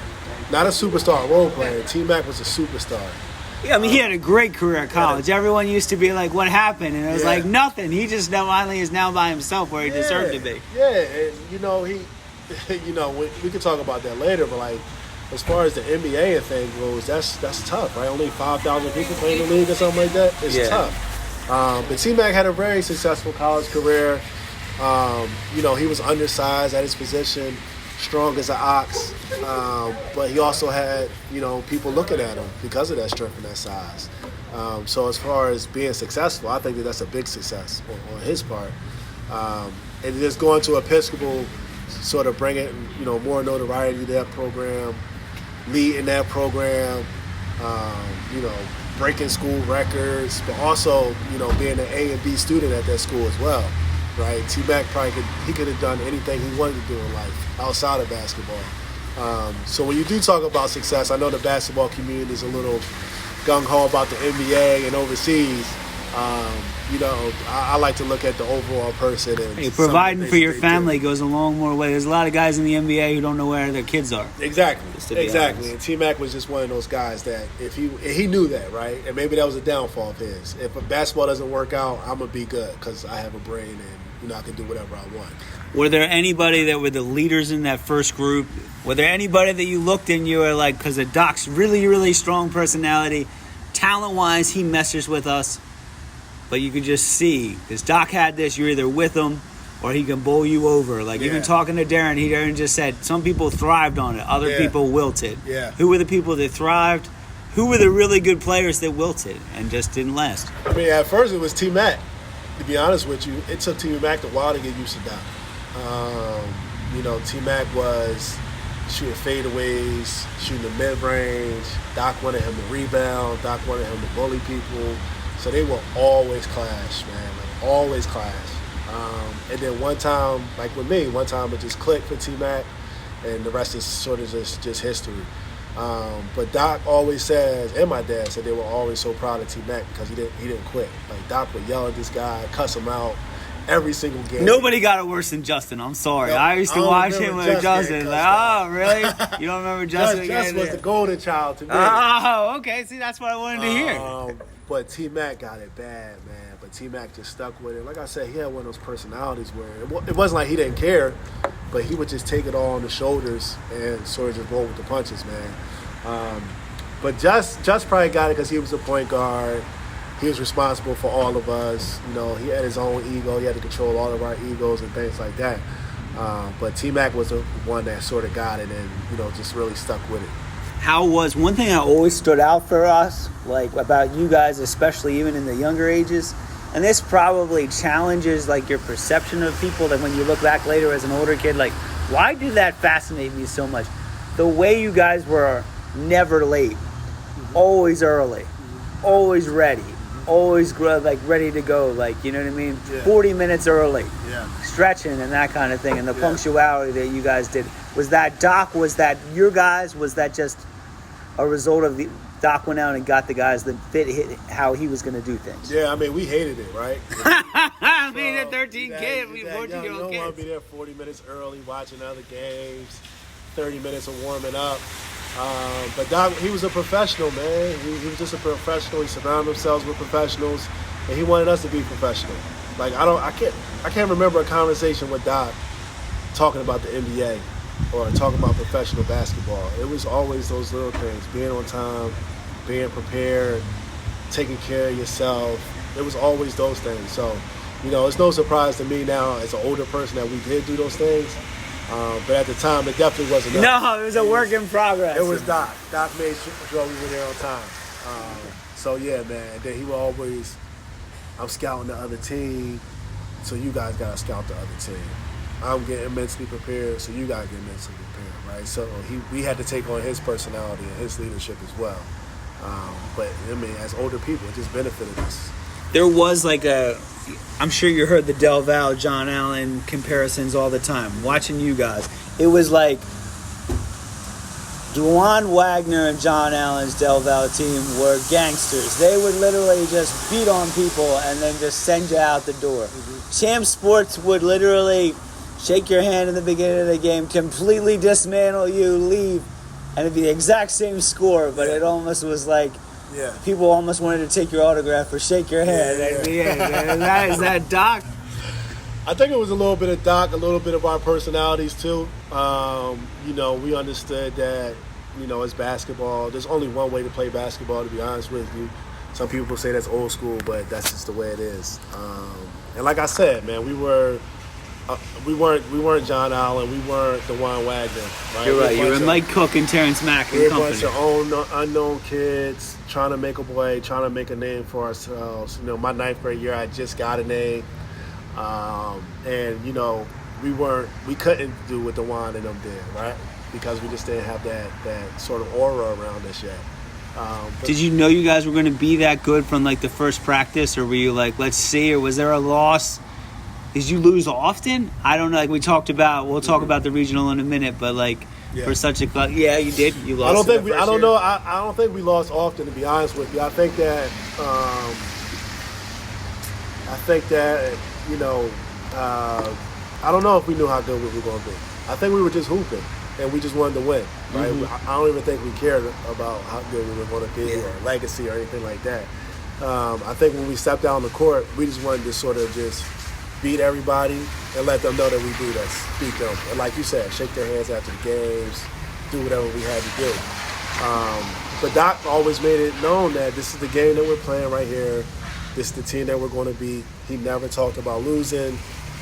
Not a superstar role player. T-Mac was a superstar.
Yeah, I mean, he had a great career at college. Everyone used to be like, what happened? And it was like, nothing. He just finally is now by himself where he deserved to be.
Yeah, and, we could talk about that later, but, as far as the NBA thing goes, that's tough, right? Only 5,000 people playing in the league or something like that. It's tough. But T-Mac had a very successful college career. He was undersized at his position, strong as an ox, but he also had, people looking at him because of that strength and that size. So as far as being successful, I think that's a big success on his part. And just going to Episcopal, sort of bringing, more notoriety to that program, leading that program, breaking school records, but also, being an A and B student at that school as well. Right, T-Mac he could have done anything he wanted to do in life outside of basketball. So when you do talk about success, I know the basketball community is a little gung-ho about the NBA and overseas. I like to look at the overall person. And
providing for your family goes a long more way. There's a lot of guys in the NBA who don't know where their kids are.
Exactly. And T-Mac was just one of those guys that if he knew that, right? And maybe that was a downfall of his. If basketball doesn't work out, I'm going to be good because I have a brain and I can do whatever I want.
Were there anybody that were the leaders in that first group? Were there anybody that you looked and you were like, because of Doc's really, really strong personality, talent-wise, he messes with us, but you could just see, because Doc had this, you're either with him or he can bowl you over. Even talking to Darrin just said some people thrived on it, other people wilted.
Yeah.
Who were the people that thrived? Who were the really good players that wilted and just didn't last?
I mean, at first it was T-Mac. To be honest with you, it took T-Mac a while to get used to Doc. T-Mac was shooting fadeaways, shooting the mid-range. Doc wanted him to rebound. Doc wanted him to bully people. So they will always clash, man. Always clash. And then one time, like with me, it just clicked for T-Mac, and the rest is sort of just history. But Doc always says, and my dad said, they were always so proud of T-Mac because he didn't quit. Like Doc would yell at this guy, cuss him out every single game.
Nobody got it worse than Justin. I'm sorry. I used to watch him with Justin. Oh, really? You don't remember Justin?
Justin was the golden child to me.
Oh, okay. See, that's what I wanted to hear.
But T-Mac got it bad, man. But T-Mac just stuck with it. Like I said, he had one of those personalities where it wasn't like he didn't care, but he would just take it all on the shoulders and sort of just roll with the punches, man. But Just probably got it because he was a point guard. he was responsible for all of us. You know, he had his own ego. He had to control all of our egos and things like that. But T-Mac was the one that sort of got it and, you know, just really stuck with it.
How was one thing that always stood out for us, like about you guys, especially even in the younger ages, and this probably challenges like your perception of people, that when you look back later as an older kid, like, why did that fascinate me so much? The way you guys were never late, always early, always ready, always like ready to go, like, you know what I mean?
Yeah.
40 minutes early,
Yeah.
stretching and that kind of thing, and the punctuality that you guys did. Was that Doc? Was that your guys? Was that just a result of the Doc went out and got the guys that fit how he was going to do things?
Yeah, I mean, we hated it, right?
I mean, at 13 kids, we 14-year-old
You don't want to
kids.
be there 40 minutes early watching other games, 30 minutes of warming up. But Doc, he was a professional, man. He was just a professional. He surrounded himself with professionals, and he wanted us to be professional. Like, I can't remember a conversation with Doc talking about the NBA or talking about professional basketball. It was always those little things: being on time, being prepared, taking care of yourself. It was always those things. So, you know, it's no surprise to me now as an older person that we did do those things. But at the time, it definitely wasn't us.
No, it was a work in progress.
It was Doc. Doc made sure we were there on time. So, yeah, man. And then he would always, I'm scouting the other team, so you guys got to scout the other team. I'm getting mentally prepared, so you got to get mentally prepared, right? So we had to take on his personality and his leadership as well. But, I mean, as older people, it just benefited us.
There was like I'm sure you heard the Del Val, John Allen comparisons all the time. Watching you guys, it was like Dwan Wagner and John Allen's Del Val team were gangsters. They would literally just beat on people and then just send you out the door. Champ Sports would literally shake your hand in the beginning of the game, completely dismantle you, leave, and it'd be the exact same score, but it almost was like people almost wanted to take your autograph or shake your hand. Is that Doc?
I think it was a little bit of Doc, a little bit of our personalities too. You know, we understood that, you know, it's basketball. There's only one way to play basketball, to be honest with you. Some people say that's old school, but that's just the way it is. And like I said, man, we weren't John Allen. We weren't DeJuan Wagner. Right?
You're right. You were Mike Cook and Terrence Mack and
We're
company.
a bunch of unknown kids trying to make a play, trying to make a name for ourselves. You know, my 9th grade year, I just got a name, and you know, we couldn't do what DeJuan and them did, right? Because we just didn't have that sort of aura around us yet.
Did you know you guys were going to be that good from like the first practice, or were you like, let's see, or was there a loss? Did you lose often? I don't know. Like we'll talk about the regional in a minute, but like for such a you did. You lost.
I don't think we lost often, to be honest with you. I think that you know, I don't know if we knew how good we were going to be. I think we were just hooping, and we just wanted to win. Right?
Mm-hmm.
I don't even think we cared about how good we were going to be or legacy or anything like that. I think when we stepped out on the court, we just wanted to sort of just beat everybody and let them know that we do this, beat them. And like you said, shake their hands after the games, do whatever we had to do. But Doc always made it known that this is the game that we're playing right here. This is the team that we're going to beat. He never talked about losing.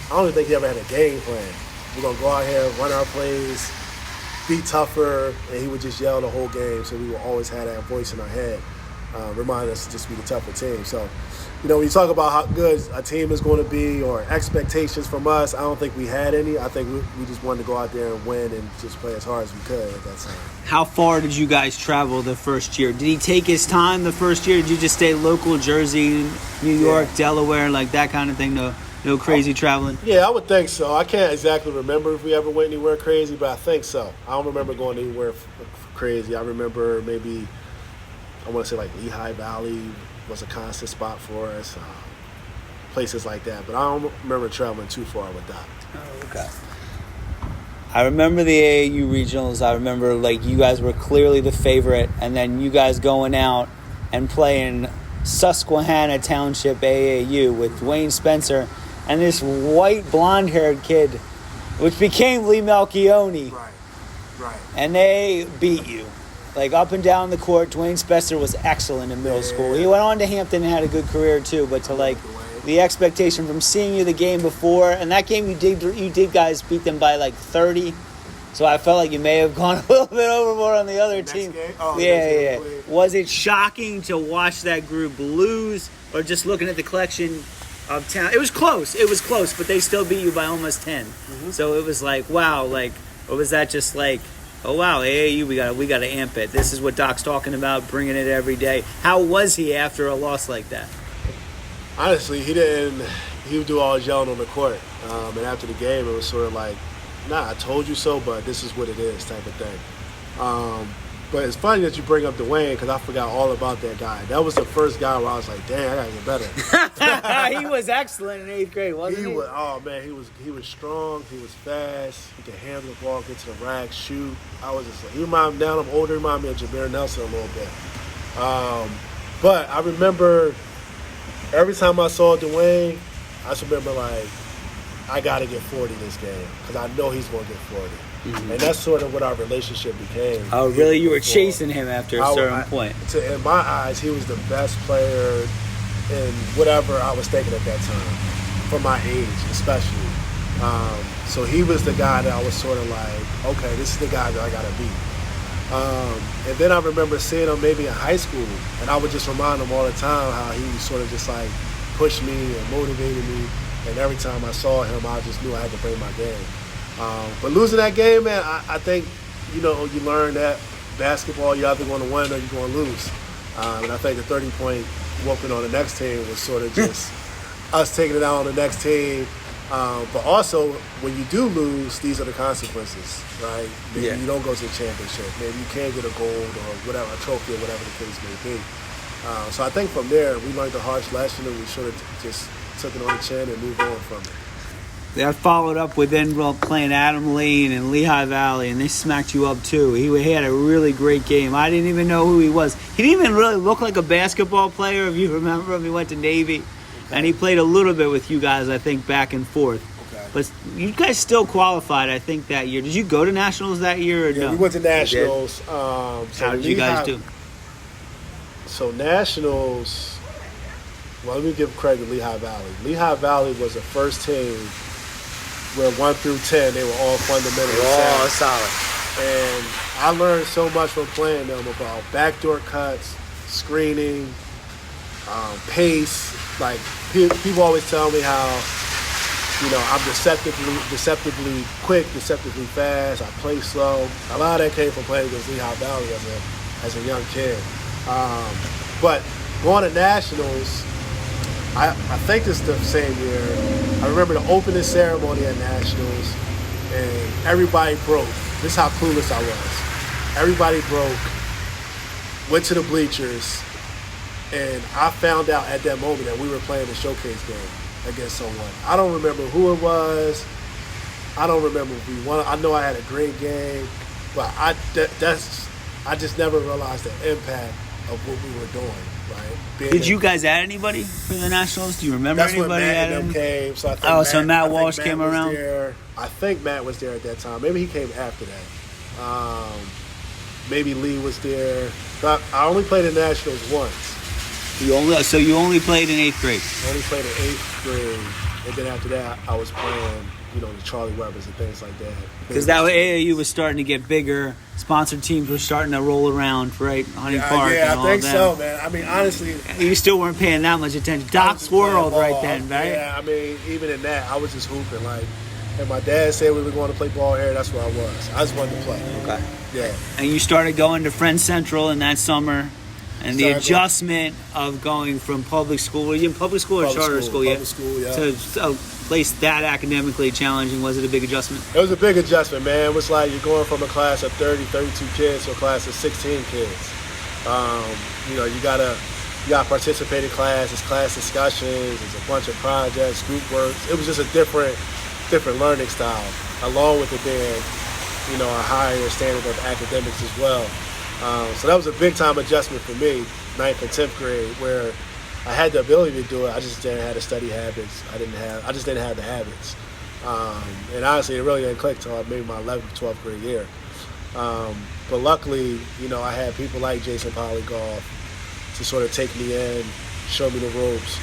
I don't even think he ever had a game plan. We're going to go out here, run our plays, be tougher, and he would just yell the whole game. So we will always have that voice in our head, reminding us to just be the tougher team. So, you know, when you talk about how good a team is going to be or expectations from us, I don't think we had any. I think we just wanted to go out there and win and just play as hard as we could at that time.
How far did you guys travel the first year? Did he take his time the first year? Did you just stay local, Jersey, New York, Delaware, like that kind of thing? No crazy traveling?
Yeah, I would think so. I can't exactly remember if we ever went anywhere crazy, but I think so. I don't remember going anywhere crazy. I remember maybe, I want to say like Lehigh Valley was a constant spot for us, places like that. But I don't remember traveling too far with Doc.
Oh, okay. I remember the AAU regionals. I remember like you guys were clearly the favorite, and then you guys going out and playing Susquehanna Township AAU with Dwayne Spencer and this white blonde-haired kid, which became Lee Malchione.
Right.
And they beat you. like up and down the court. Dwayne Spester was excellent in middle school. He went on to Hampton and had a good career too. But to like the expectation from seeing you the game before, and that game you did guys beat them by like 30. So I felt like you may have gone a little bit overboard on the other team. Yeah. Was it shocking to watch that group lose, or just looking at the collection of talent? It was close, but they still beat you by almost 10. Mm-hmm. So it was like, wow, like, or was that just like, oh wow, AAU, we got to amp it. This is what Doc's talking about, bringing it every day. How was he after a loss like that?
Honestly, he would do all his yelling on the court. And after the game, it was sort of like, nah, I told you so, but this is what it is type of thing. But it's funny that you bring up Dwayne, because I forgot all about that guy. That was the first guy where I was like, damn, I got to get better.
He was excellent in 8th grade, wasn't he?
Oh, man, he was strong. He was fast. He could handle the ball, get to the rack, shoot. I was just like, now I'm older, he reminded me of Jameer Nelson a little bit. But I remember every time I saw Dwayne, I just remember like, I got to get 40 this game, because I know he's going to get 40. Mm-hmm. And that's sort of what our relationship became.
Oh, really? You were chasing him after a certain point.
In my eyes, he was the best player in whatever I was thinking at that time, for my age especially. So he was the guy that I was sort of like, okay, this is the guy that I got to beat. And then I remember seeing him maybe in high school, and I would just remind him all the time how he sort of just like pushed me and motivated me. And every time I saw him, I just knew I had to bring my game. But losing that game, man, I think, you learn that basketball, you're either going to win or you're going to lose. And I think the 30-point whooping on the next team was sort of just us taking it out on the next team. But also, when you do lose, these are the consequences, right? Maybe you don't go to the championship. Maybe you can't get a gold or whatever, a trophy or whatever the case may be. So I think from there, we learned the harsh lesson, and we should have just took it on the chin and moved on from it.
They followed up with then playing Adam Lane and Lehigh Valley, and they smacked you up too. He had a really great game. I didn't even know who he was. He didn't even really look like a basketball player, if you remember him. He went to Navy, and he played a little bit with you guys, I think, back and forth. Okay. But you guys still qualified, I think, that year. Did you go to Nationals that year or no?
Yeah, we went to Nationals.
So how did you guys do?
So Nationals, well, let me give credit to Lehigh Valley. Lehigh Valley was the first team where 1 through 10, they were all fundamentally
solid.
And I learned so much from playing them about backdoor cuts, screening, pace. Like, people always tell me how, I'm deceptively quick, deceptively fast. I play slow. A lot of that came from playing against Lehigh Valley as a young kid. But going to Nationals, I think it's the same year. I remember the opening ceremony at Nationals, and everybody broke. This is how clueless I was. Everybody broke, went to the bleachers, and I found out at that moment that we were playing a showcase game against someone. I don't remember who it was. I don't remember if we won. I know I had a great game, but I just never realized the impact of what we were doing. Right?
Did you guys add anybody for the Nationals? Do you remember
anybody?
That's when Matt and them
came. So
Matt Walsh came around?
I think Matt was there at that time. Maybe he came after that. Maybe Lee was there. But I only played in Nationals once.
You only played in 8th grade?
I only played in 8th grade. And then after that, I was playing, the Charlie Webbers and things like that.
Because that AAU was starting to get bigger. Sponsored teams were starting to roll around, right? Hunting Park and all that.
Yeah, I think so, man. I mean, honestly.
You still weren't paying that much attention. Doc's world right then, right?
Yeah, I mean, even in that, I was just hooping. Like, and my dad said we were going to play ball here. That's where I was. I just wanted to play.
Okay.
Yeah.
And you started going to Friends Central in that summer. And the adjustment of going from public school, were you in public school or charter school?
Public school, yeah.
To a place that academically challenging, was it a big adjustment?
It was a big adjustment, man. It was like you're going from a class of 30, 32 kids to a class of 16 kids. You gotta participate in classes, class discussions, there's a bunch of projects, group work. It was just a different learning style, along with it being, a higher standard of academics as well. So that was a big time adjustment for me, 9th and 10th grade, where I had the ability to do it. I just didn't have the study habits. I just didn't have the habits. And honestly, it really didn't click until maybe my 11th, 12th grade year. But luckily, I had people like Jason Polygoff to sort of take me in, show me the ropes.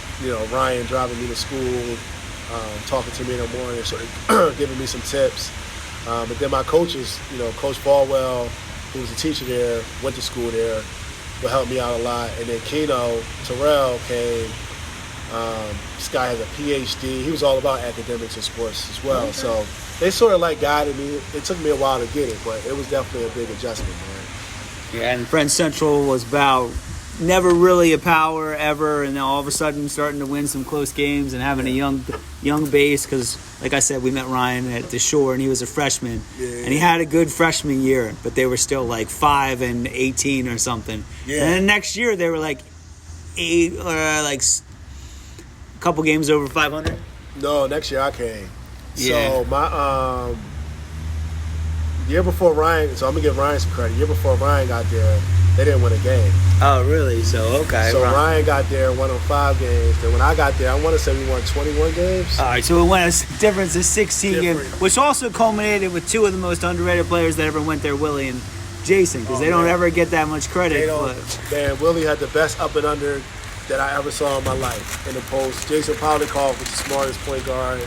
Ryan driving me to school, talking to me in the morning, sort of giving me some tips. But then my coaches, Coach Falwell, who was a teacher there, went to school there, would help me out a lot. And then Keno Terrell came. This guy has a PhD. He was all about academics and sports as well. So they sort of guided me. It took me a while to get it, but it was definitely a big adjustment, man.
Yeah, and Friends Central was about never really a power ever, and then all of a sudden starting to win some close games and having a young base. Because, like I said, we met Ryan at the Shore, and he was a freshman, and he had a good freshman year, but they were still 5-18 or something. Yeah. And then next year they were 8 or a couple games over 500.
No, next year I came.
Yeah.
So my year before Ryan, so I'm gonna give Ryan some credit. Year before Ryan got there, they didn't win a game.
Oh, really? So, okay.
So Ryan got there, won on 5 games. Then when I got there, I want to say we won 21 games.
All right, so it went a difference of 16 games, which also culminated with 2 of the most underrated players that ever went there, Willie and Jason, because they don't ever get that much credit.
They don't. Man, Willie had the best up and under that I ever saw in my life in the post. Jason Polygoff was the smartest point guard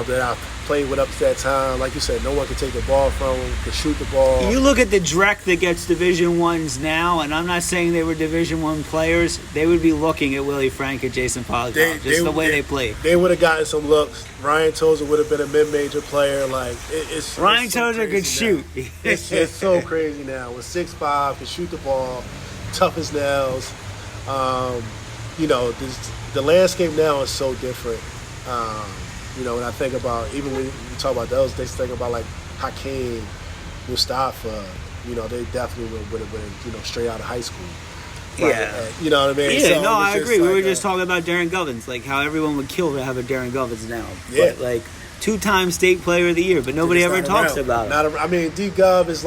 that I played with up to that time. Like you said, no one could take the ball from him, could shoot the ball.
You look at the Drek that gets Division I's now, and I'm not saying they were Division I players. They would be looking at Willie Frank and Jason Polygoff, the way they played.
They would have gotten some looks. Ryan Tozer would have been a mid-major player.
Ryan Tozer could shoot.
It's so crazy now. With 6'5", could shoot the ball, tough as nails. The landscape now is so different. When I think about, even when you talk about those, they think about Hakeem, Mustafa. They definitely would have been, straight out of high school. Right?
Yeah.
You know what I mean?
Yeah,
so
no, I agree. We were just talking about Darrin Govens, how everyone would kill to have a Darrin Govens now.
Yeah.
But 2-time state player of the year, but nobody ever talks about it.
D Gov is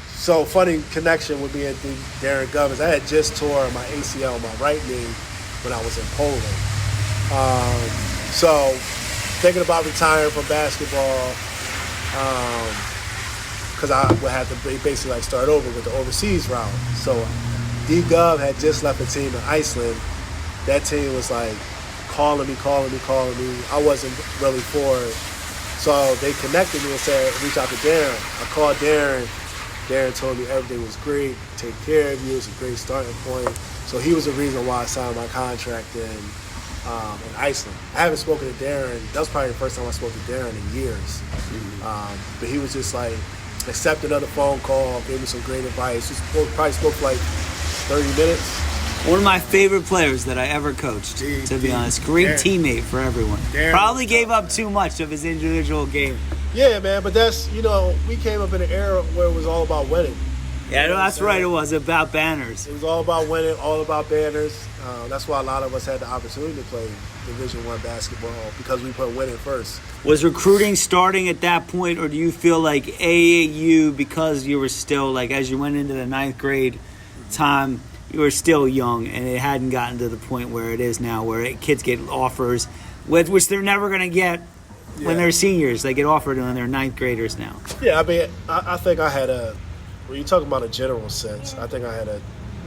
so funny connection with being Darrin Govens. I had just tore my ACL on my right knee when I was in Poland. So thinking about retiring from basketball, because I would have to basically start over with the overseas route. So D Gov had just left a team in Iceland. That team was calling me. I wasn't really for it. So they connected me and said, reach out to Darrin. I called Darrin. Darrin told me everything was great, take care of you, it's a great starting point. So he was the reason why I signed my contract in Iceland. I haven't spoken to Darrin. That was probably the first time I spoke to Darrin in years. But he was just accepted another phone call, gave me some great advice. Probably spoke for 30 minutes.
One of my favorite players that I ever coached, to be honest. Great teammate for everyone. Probably gave up too much of his individual game.
Yeah, man, but that's, we came up in an era where it was all about winning.
Yeah, no, that's right. It was about banners.
It was all about winning, all about banners. That's why a lot of us had the opportunity to play Division I basketball, because we put winning first.
Was recruiting starting at that point, or do you feel like AAU, because you were still, as you went into the 9th grade time, you were still young, and it hadn't gotten to the point where it is now, where kids get offers, which they're never going to get when they're seniors. They get offered when they're 9th graders now.
Yeah, I think I had when you talk about a general sense, I think I had a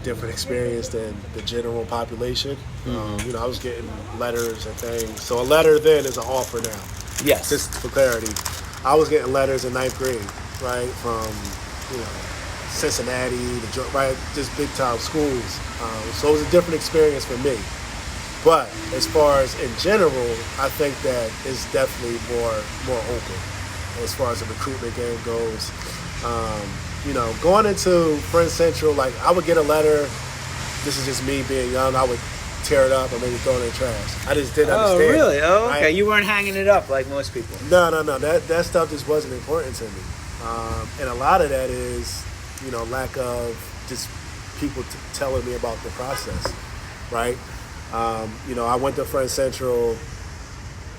different experience than the general population. I was getting letters and things. So a letter then is an offer now.
Yes.
Just for clarity. I was getting letters in 9th grade, right, from, Cincinnati, right, just big time schools. So it was a different experience for me. But as far as in general, I think that it's definitely more open as far as the recruitment game goes. Going into Friends Central, I would get a letter. This is just me being young. I would tear it up and maybe throw it in the trash. I just didn't understand.
Oh, really? Oh, okay.
Right?
You weren't hanging it up like most people.
No. That stuff just wasn't important to me. And a lot of that is, lack of just people telling me about the process, right? I went to Friends Central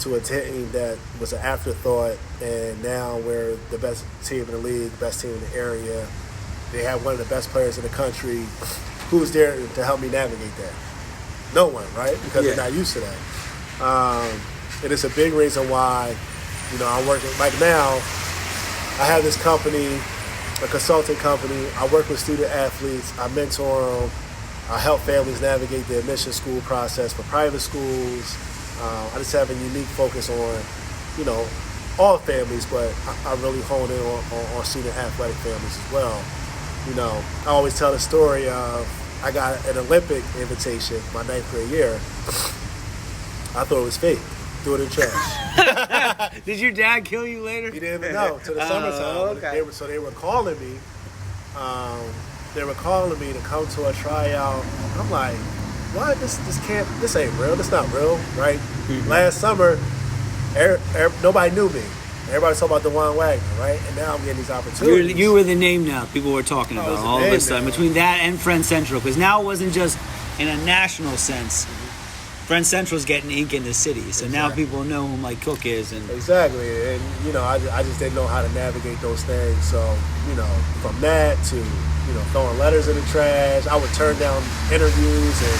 to a team that was an afterthought, and now we're the best team in the league, the best team in the area. They have one of the best players in the country. Who's there to help me navigate that? No one, right? Because they're not used to that. And it's a big reason why, I'm working, now, I have this company, a consulting company. I work with student athletes. I mentor them. I help families navigate the admission school process for private schools. I just have a unique focus on, you know, all families, but I really hone in on student athletic families as well. You know, I always tell the story of I got an Olympic invitation my 9th grade year. I thought it was fake. Threw it in the trash.
Did your dad kill you later?
He didn't even know. To the summertime.
Okay.
They were calling me. They were calling me to come to a tryout. I'm like, what? This ain't real. This not real, right? Mm-hmm. Last summer, nobody knew me. Everybody's talking about DeJuan Wagner, right? And now I'm getting these opportunities.
You were the name now. People were talking about all of a sudden. Between that and Friend Central, because now it wasn't just in a national sense. Friend Central's getting ink in the city, so now people know who Mike Cook is. And
exactly, and you know, I just didn't know how to navigate those things. So, you know, from that to, you know, throwing letters in the trash, I would turn down interviews, and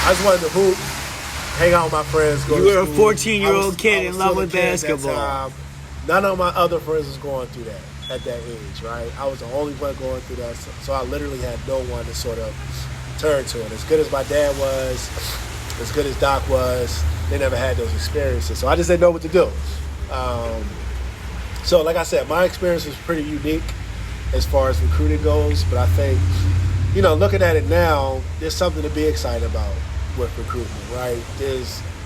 I just wanted to hoop, hang out with my friends.
You were a 14-year-old kid in love with basketball.
None of my other friends was going through that at that age, right? I was the only one going through that, so I literally had no one to sort of turn to. And as good as my dad was, as good as Doc was, they never had those experiences. So I just didn't know what to do. So like I said, my experience was pretty unique as far as recruiting goes, but I think, you know, looking at it now, there's something to be excited about with recruitment, right?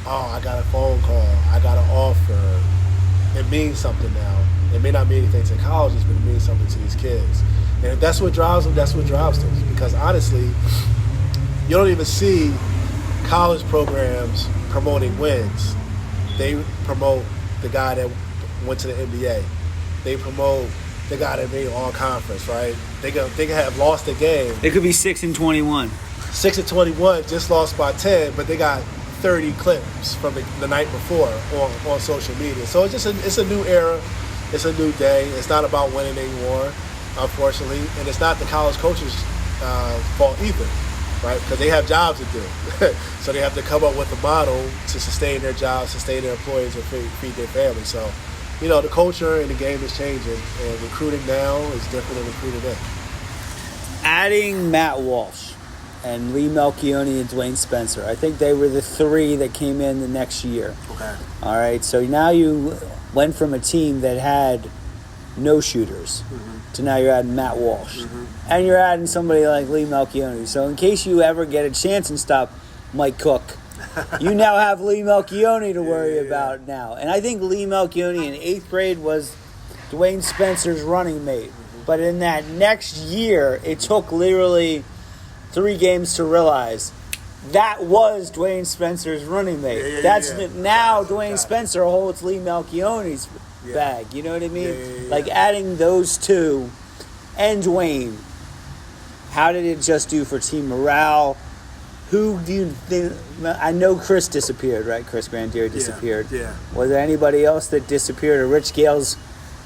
I got a phone call, I got an offer. It means something now. It may not mean anything to colleges, but it means something to these kids. And if that's what drives them, that's what drives them. Because honestly, you don't even see college programs promoting wins. They promote the guy that went to the NBA. They promote the guy that made all conference, right? They can have lost a game.
It could be 6-21.
6-21, just lost by 10, but they got 30 clips from the night before on social media. So it's a new era. It's a new day. It's not about winning anymore, unfortunately. And it's not the college coaches' fault either, right? Because they have jobs to do. So they have to come up with a model to sustain their jobs, sustain their employees, and feed their families. So, you know, the culture and the game is changing. And recruiting now is different than recruiting then.
Adding Matt Walsh and Lee Melchione and Dwayne Spencer. I think they were the three that came in the next year.
Okay.
All right, so now you went from a team that had no shooters to now you're adding Matt Walsh. And you're adding somebody like Lee Melchione. So in case you ever get a chance and stop Mike Cook, you now have Lee Melchione to worry about now. And I think Lee Melchione in 8th grade was Dwayne Spencer's running mate. But in that next year, it took literally 3 games to realize that was Dwayne Spencer's running mate. Now Dwayne Spencer holds Lee Melchione's bag. You know what I mean? Like adding those two and Dwayne, how did it just do for team morale? Who do you think? I know Chris disappeared, right? Chris Grandier disappeared.
Yeah.
Was there anybody else that disappeared, or Rich Gale's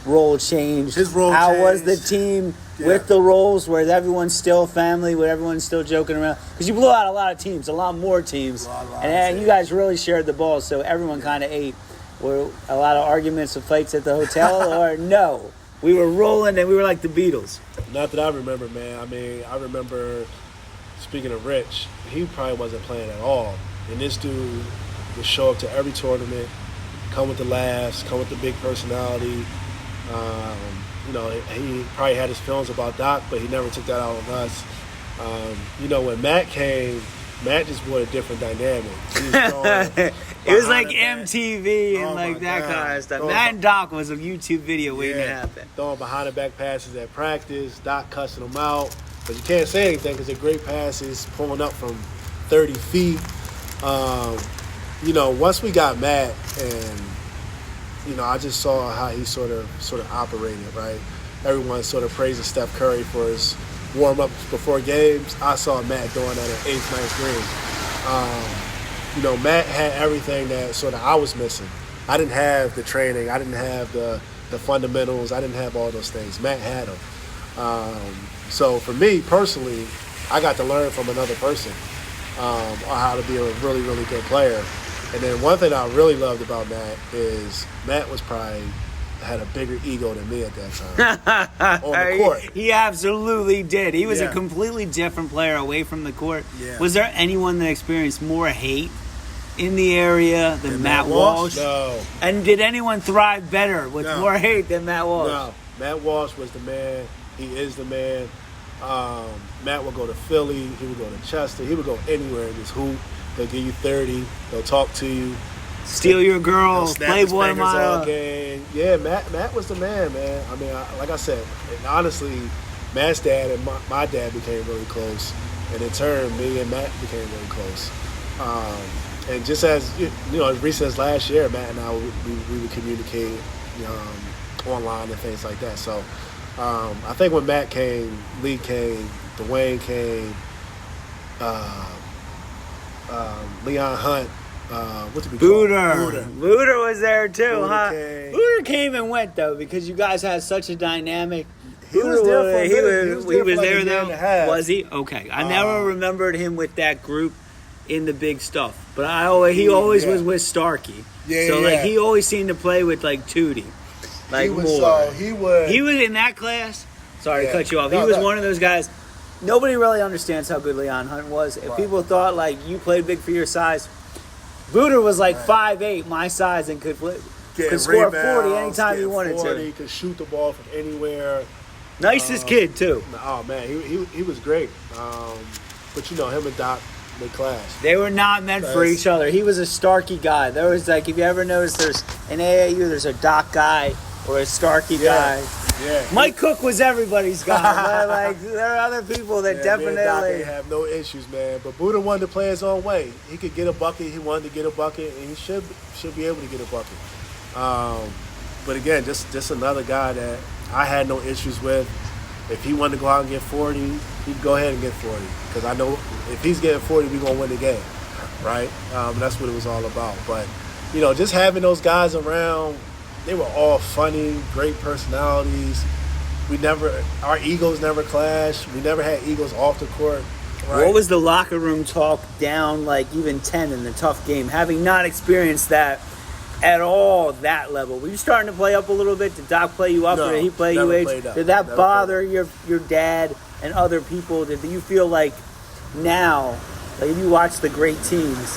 role changed?
His role
How
changed.
was the team with the roles? Where everyone's still family? Where everyone's still joking around? Because you blew out a lot of teams, a lot more teams, and you guys really shared the ball, so everyone kind of ate. Were a lot of arguments and fights at the hotel, or no? We were rolling, and we were like the Beatles.
Not that I remember, man. I mean, I remember, speaking of Rich, he probably wasn't playing at all. And this dude would show up to every tournament, come with the laughs, come with the big personality. You know, he probably had his feelings about Doc, but he never took that out on us. You know, when Matt came, Matt just brought a different dynamic.
It was like MTV and like that kind of stuff. Matt and Doc was a YouTube video waiting to happen.
Throwing behind the back passes at practice, Doc cussing them out. But you can't say anything because they're great passes, pulling up from 30 feet. You know, once we got Matt, and you know, I just saw how he sort of operated. Right, everyone sort of praising Steph Curry for his warm-ups before games. I saw Matt doing that in 8th, 9th grade. You know, Matt had everything that sort of I was missing. I didn't have the training. I didn't have the fundamentals. I didn't have all those things. Matt had them. So for me personally, I got to learn from another person on how to be a really, really good player. And then one thing I really loved about Matt is Matt was probably had a bigger ego than me at that time on the court.
He absolutely did. He was a
Yeah.
completely different player away from the court.
Yeah.
Was there anyone that experienced more hate in the area than Matt Walsh?
No.
And did anyone thrive better with
No.
more hate than Matt Walsh?
No. Matt Walsh was the man. He is the man. Matt would go to Philly. He would go to Chester. He would go anywhere in this hoop. They'll give you 30. They'll talk to you.
Steal your girl,
Snap his
Playboy
fingers all
model.
game. Yeah, Matt was the man, man. I mean, like I said, and honestly, Matt's dad and my dad became really close, and in turn, me and Matt became really close. And just as as recent as last year, Matt and I we would communicate online and things like that. So I think when Matt came, Lee came, Dwayne came, Leon Hunt. What did we call
Booter. Booter was there too,
Booter
huh?
came.
Booter came and went though because you guys had such a dynamic.
He was there for a minute.
He was
for like
there
a year and a
though.
half.
Was he? Okay. I never remembered him with that group in the big stuff, but he always was with Starkey.
Yeah,
so
yeah.
like he always seemed to play with like Tootie, like
He was,
more.
he
was in that class. Sorry to
Yeah.
cut you off.
No,
he was
no.
one of those guys. Nobody really understands how good Leon Hunt was. If people thought like you played big for your size, Booter was like 5'8", my size, and could score 40 anytime he wanted to.
He could shoot the ball from anywhere.
Nicest kid too.
Oh man, he was great. But him and Doc, they clashed.
They were not meant for each other. He was a Starkey guy. There was like, if you ever notice, there's an AAU, there's a Doc guy or a Starkey guy.
Yeah.
Mike Cook was everybody's guy. Like there are other people that
Me and Doc
definitely.
ain't have no issues, man. But Buddha wanted to play his own way. He could get a bucket. He wanted to get a bucket, and he should be able to get a bucket. But again, just another guy that I had no issues with. If he wanted to go out and get 40, he'd go ahead and get 40. Because I know if he's getting 40, we're going to win the game, right? That's what it was all about. But, just having those guys around, they were all funny, great personalities. Our egos never clashed. We never had egos off the court. Right?
What was the locker room talk down like even 10 in the tough game? Having not experienced that at all, that level. Were you starting to play up a little bit? Did Doc play you up
No,
or did he play you
never
H?
played up.
Did that
Never
bother your dad and other people? Did you feel like now, like if you watch the great teams,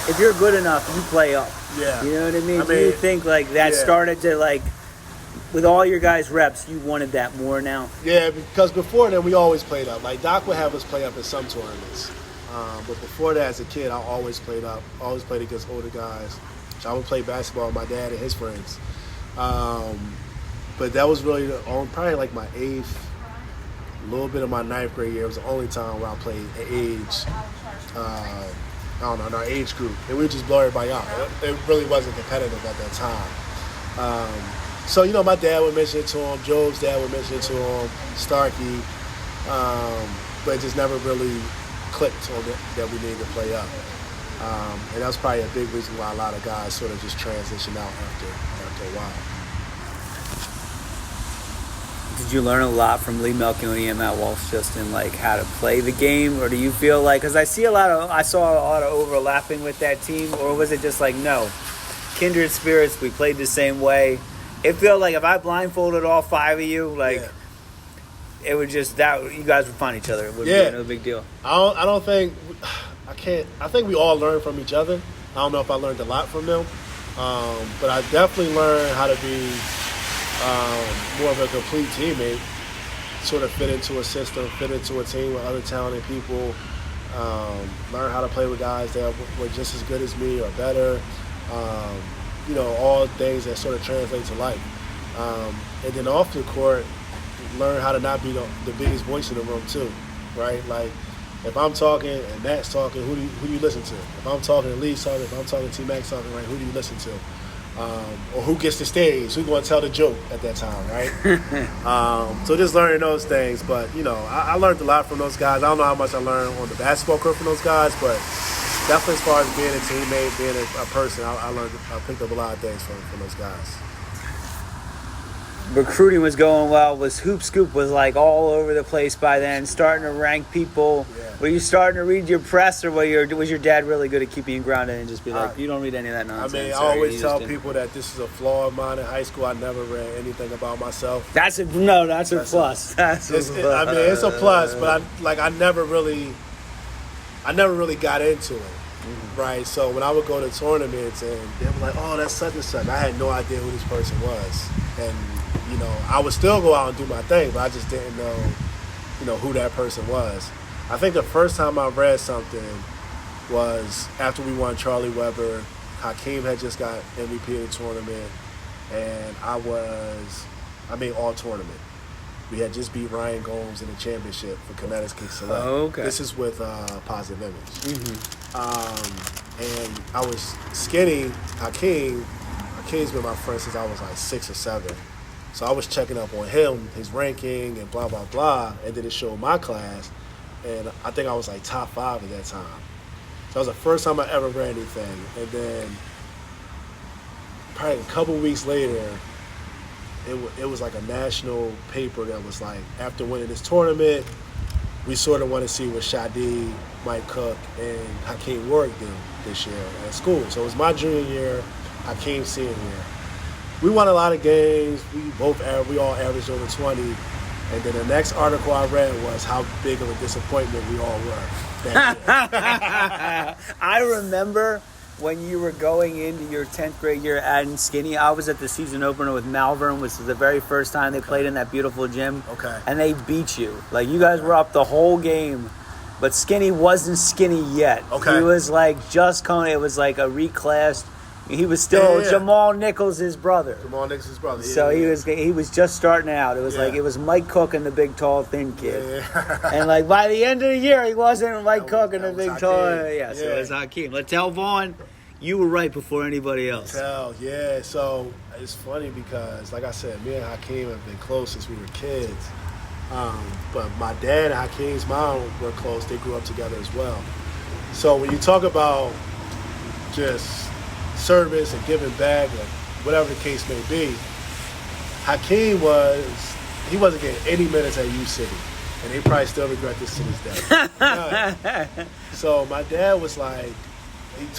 if you're good enough, you play up?
Yeah.
You know what I mean?
I
Do you
mean,
think like that
yeah.
started to like, with all your guys' reps, you wanted that more now?
Yeah, because before then we always played up. Like Doc would have us play up in some tournaments, but before that, as a kid, I always played up. Always played against older guys. So I would play basketball with my dad and his friends. But that was really probably like my 8th, a little bit of my 9th grade year. It was the only time where I played at age. In our age group, and we would just blow everybody out. It really wasn't competitive at that time. So, my dad would mention it to him, Joe's dad would mention it to him, Starkey, but it just never really clicked on that we needed to play up. And that was probably a big reason why a lot of guys sort of just transitioned out after a while.
Did you learn a lot from Lee Melchioni and Matt Walsh just in like how to play the game, or do you feel like, because I saw a lot of overlapping with that team, or was it just like no, kindred spirits, we played the same way? It felt like if I blindfolded all 5 of you, like it would just that you guys would find each other. It wouldn't be no big deal.
I think we all learned from each other. I don't know if I learned a lot from them, but I definitely learned how to be more of a complete teammate, sort of fit into a system, fit into a team with other talented people, learn how to play with guys that were just as good as me or better, all things that sort of translate to life. And then off the court, learn how to not be the biggest voice in the room too, right? Like, if I'm talking and Matt's talking, who do you listen to? If I'm talking and Lee's talking, if I'm talking T-Mac's talking, right, who do you listen to? Or who gets the stage? Who's going to tell the joke at that time, right? So just learning those things. But, I learned a lot from those guys. I don't know how much I learned on the basketball court from those guys, but definitely as far as being a teammate, being a person, I picked up a lot of things from those guys.
recruiting was going well. Was Hoop Scoop was like all over the place by then, starting to rank people.
Yeah.
Were you starting to read your press, or was your dad really good at keeping you grounded and just be like, you don't read any of that nonsense?
I mean, I always tell people that this is a flaw of mine in high school. I never read anything about myself.
That's a plus.
I mean, it's a plus, but I never really got into it. Mm-hmm. Right, so when I would go to tournaments and they were like, "Oh, that's such and such," I had no idea who this person was, and I would still go out and do my thing, but I just didn't know, who that person was. I think the first time I read something was after we won Charlie Weber. Hakeem had just got MVP of the tournament, and I made all tournament. We had just beat Ryan Gomes in the championship for Connecticut Select.
Oh, okay.
This is with Positive Image.
Mm-hmm.
And I was skinny. Hakeem's been my friend since I was like 6 or 7. So I was checking up on him, his ranking, and blah, blah, blah. And then it showed my class. And I think I was like top 5 at that time. So that was the first time I ever read anything. And then probably a couple weeks later, it was like a national paper that was like, after winning this tournament, we sort of want to see what Shadi, Mike Cook, and Hakeem Warwick do this year at school. So it was my junior year, Hakeem's senior year. We won a lot of games. We all averaged over 20. And then the next article I read was how big of a disappointment we all were that year.
I remember when you were going into your 10th grade year adding Skinny. I was at the season opener with Malvern, which was the very first time they played in that beautiful gym.
Okay.
And they beat you. Like, you guys were up the whole game, but Skinny wasn't skinny yet.
Okay.
He was like just coming. It was like a reclassed. He was still Jamal Nichols' brother.
Jamal Nichols' brother.
So he was just starting out. It was like it was Mike Cook and the big tall thin kid.
Yeah.
And like by the end of the year, he wasn't Mike Cook and the big tall.
Yeah.
So it was Hakeem. Lattell Vaughn, you were right before anybody else.
Lattell, yeah. So it's funny because, like I said, me and Hakeem have been close since we were kids. But my dad and Hakeem's mom were close. They grew up together as well. So when you talk about just service and giving back, or whatever the case may be, Hakeem wasn't getting any minutes at U City, and they probably still regret this to this day. So my dad was like,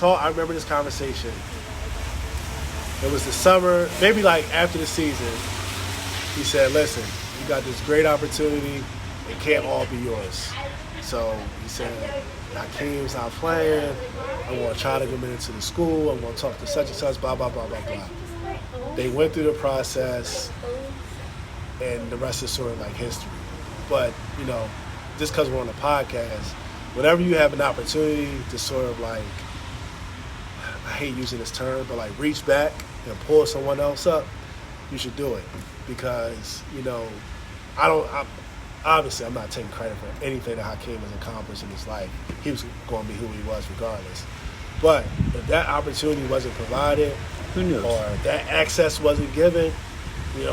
I remember this conversation. It was the summer, maybe like after the season. He said, "Listen, you got this great opportunity. It can't all be yours." So he said, "Hakeem's not playing. I'm going to try to get into the school. I'm going to talk to such and such, blah, blah, blah, blah, blah." They went through the process, and the rest is sort of like history. But, just because we're on a podcast, whenever you have an opportunity to sort of like, I hate using this term, but like reach back and pull someone else up, you should do it. Because, obviously, I'm not taking credit for anything that Hakeem has accomplished in his life. He was going to be who he was regardless. But if that opportunity wasn't provided,
who knows?
Or that access wasn't given,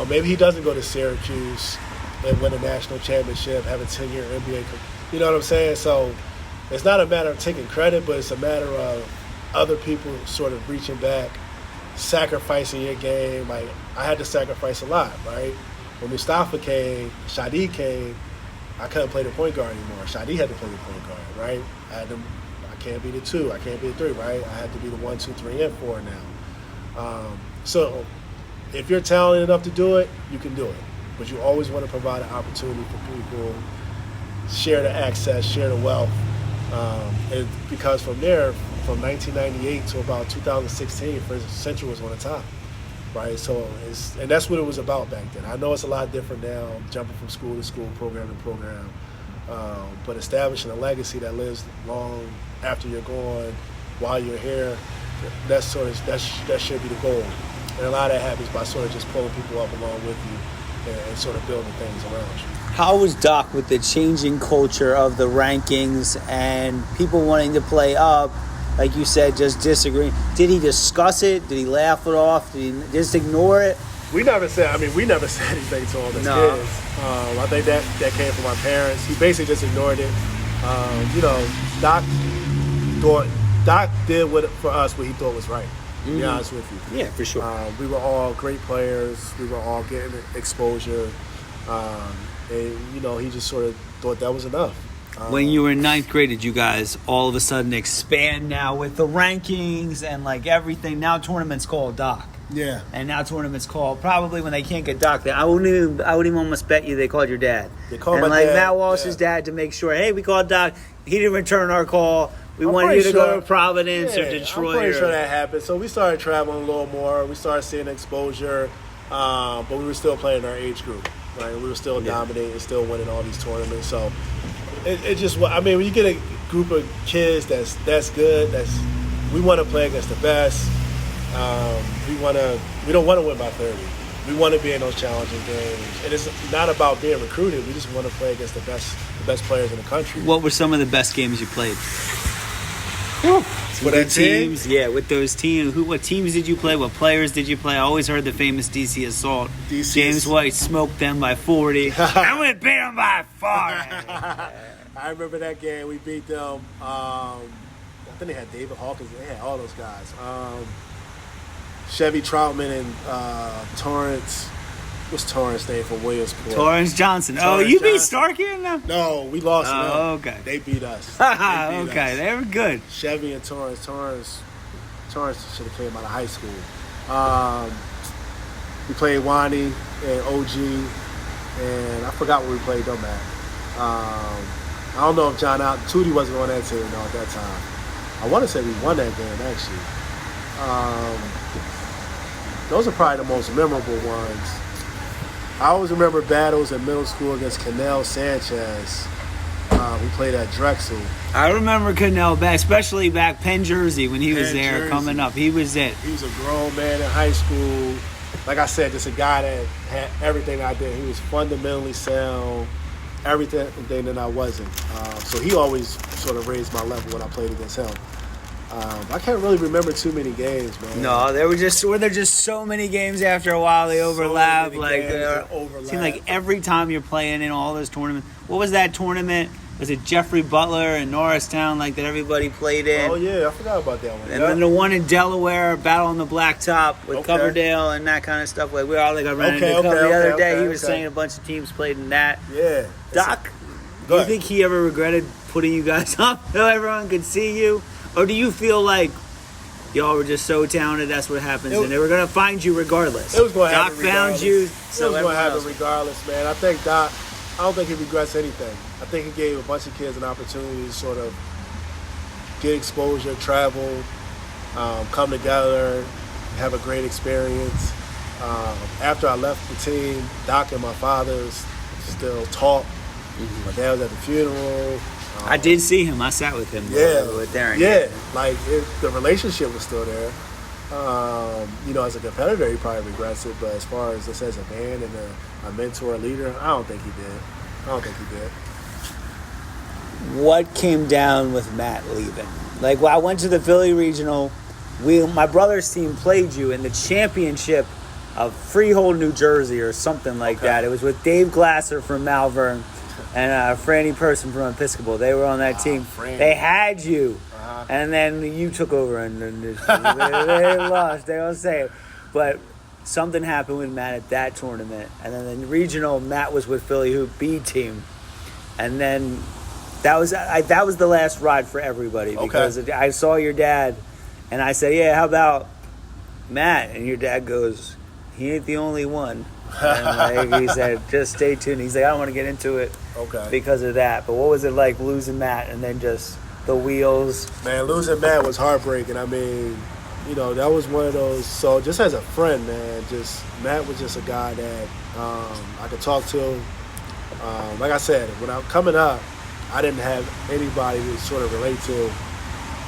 maybe he doesn't go to Syracuse and win a national championship, have a 10-year NBA. You know what I'm saying? So it's not a matter of taking credit, but it's a matter of other people sort of reaching back, sacrificing your game. Like, I had to sacrifice a lot, right? When Mustafa came, Shadi came, I couldn't play the point guard anymore. Shadi had to play the point guard, right? I can't be the 2, I can't be the 3, right? I had to be the 1, 2, 3, and 4 now. So if you're talented enough to do it, you can do it. But you always want to provide an opportunity for people, share the access, share the wealth. And because from there, from 1998 to about 2016, Central was on the top. Right, so and that's what it was about back then. I know it's a lot different now, jumping from school to school, program to program, but establishing a legacy that lives long after you're gone, while you're here, that should be the goal. And a lot of that happens by sort of just pulling people up along with you and sort of building things around you.
How was Doc with the changing culture of the rankings and people wanting to play up? Like you said, just disagreeing. Did he discuss it? Did he laugh it off? Did he just ignore it?
We never said anything to him as kids. I think that came from our parents. He basically just ignored it. Doc did for us what he thought was right. To be honest with you.
Yeah, for sure.
We were all great players. We were all getting exposure. And, you know, he just sort of thought that was enough.
When you were in ninth grade, did you guys all of a sudden expand now with the rankings and like everything? Now tournaments called Doc.
Yeah.
And now tournaments called probably when they can't get Doc. I would even almost bet you they called your dad.
They called
and
my
like
dad,
Matt Walsh's dad to make sure. Hey, we called Doc. He didn't return our call. We wanted you to go to Providence or Detroit.
I'm pretty sure that happened. So we started traveling a little more. We started seeing exposure, but we were still playing our age group. Right, we were still dominating, still winning all these tournaments. So it just, I mean, when you get a group of kids that's good, we want to play against the best. We don't want to win by 30. We want to be in those challenging games, and it's not about being recruited. We just want to play against the best players in the country.
What were some of the best games you played?
For that team?
Teams, yeah, with those teams. What teams did you play? What players did you play? I always heard the famous DC Assault. James White smoked them by 40. I would beat them by 40.
I remember that game. We beat them. I think they had David Hawkins. They had all those guys. Chevy Troutman and Torrance. What's Torrance name for Williamsport?
Torrance Johnson.
Torrance
you beat
Johnson.
Starkey in them?
No, we lost them.
Okay.
They beat us.
Okay, they were good.
Chevy and Torrance. Torrance should have came out of high school. We played Wani and OG, and I forgot where we played them at. I don't know if John out. Tootie wasn't on that team at that time. I want to say we won that game actually. Those are probably the most memorable ones. I always remember battles in middle school against Canel Sanchez. We played at Drexel.
I remember Cannell back, especially back Penn Jersey when he was
Penn
there
Jersey.
coming up. He was it.
He was a grown man in high school. Like I said, just a guy that had everything I did. He was fundamentally sound, everything that I wasn't. So he always sort of raised my level when I played against him. I can't really remember too many games, man.
No, were there just so many games after a while they overlap.
many
Like
games that overlap.
seemed like every time you're playing in all those tournaments. What was that tournament? Was it Jeffrey Butler and Norristown like that everybody played in?
Oh yeah, I forgot about that one.
And then the one in Delaware, Battle on the Blacktop with
Okay.
Coverdale and that kind of stuff. Like we all like I ran into Cover the other day. He was saying a bunch of teams played in that.
Yeah.
Doc, do
Go
you
ahead.
think he ever regretted putting you guys up so everyone could see you? Or do you feel like y'all were just so talented, that's what happens, and they were going to find you regardless?
It was going to
Doc
happen
found
regardless.
you,
It
so
was going to happen
else.
regardless, man. I think Doc, I don't think he regrets anything. I think he gave a bunch of kids an opportunity to sort of get exposure, travel, come together, have a great experience. After I left the team, Doc and my fathers still talk. My dad was at the funeral.
I did see him. I sat with him. With Darrin.
Yeah, like the relationship was still there. As a competitor, he probably regrets it, but as far as this as a man and a mentor, a leader, I don't think he did.
What came down with Matt leaving? Like, when I went to the Philly Regional, my brother's team played you in the championship of Freehold, New Jersey, or something like that. It was with Dave Glasser from Malvern and Franny Person from Episcopal. They were on that team.
Franny.
They had you, and then you took over, and they lost. They don't say it, but something happened with Matt at that tournament, and then in the regional, Matt was with Philly Hoop B team, and then that was the last ride for everybody because I saw your dad, and I said, "Yeah, how about Matt?" And your dad goes, "He ain't the only one." And he said, "Just stay tuned." He's like, "I don't want to get into it because of that." But what was it like losing Matt and then just the wheels?
Man, losing Matt was heartbreaking. I mean, that was one of those. So just as a friend, man, Matt was just a guy that I could talk to. Like I said, when I'm coming up, I didn't have anybody to sort of relate to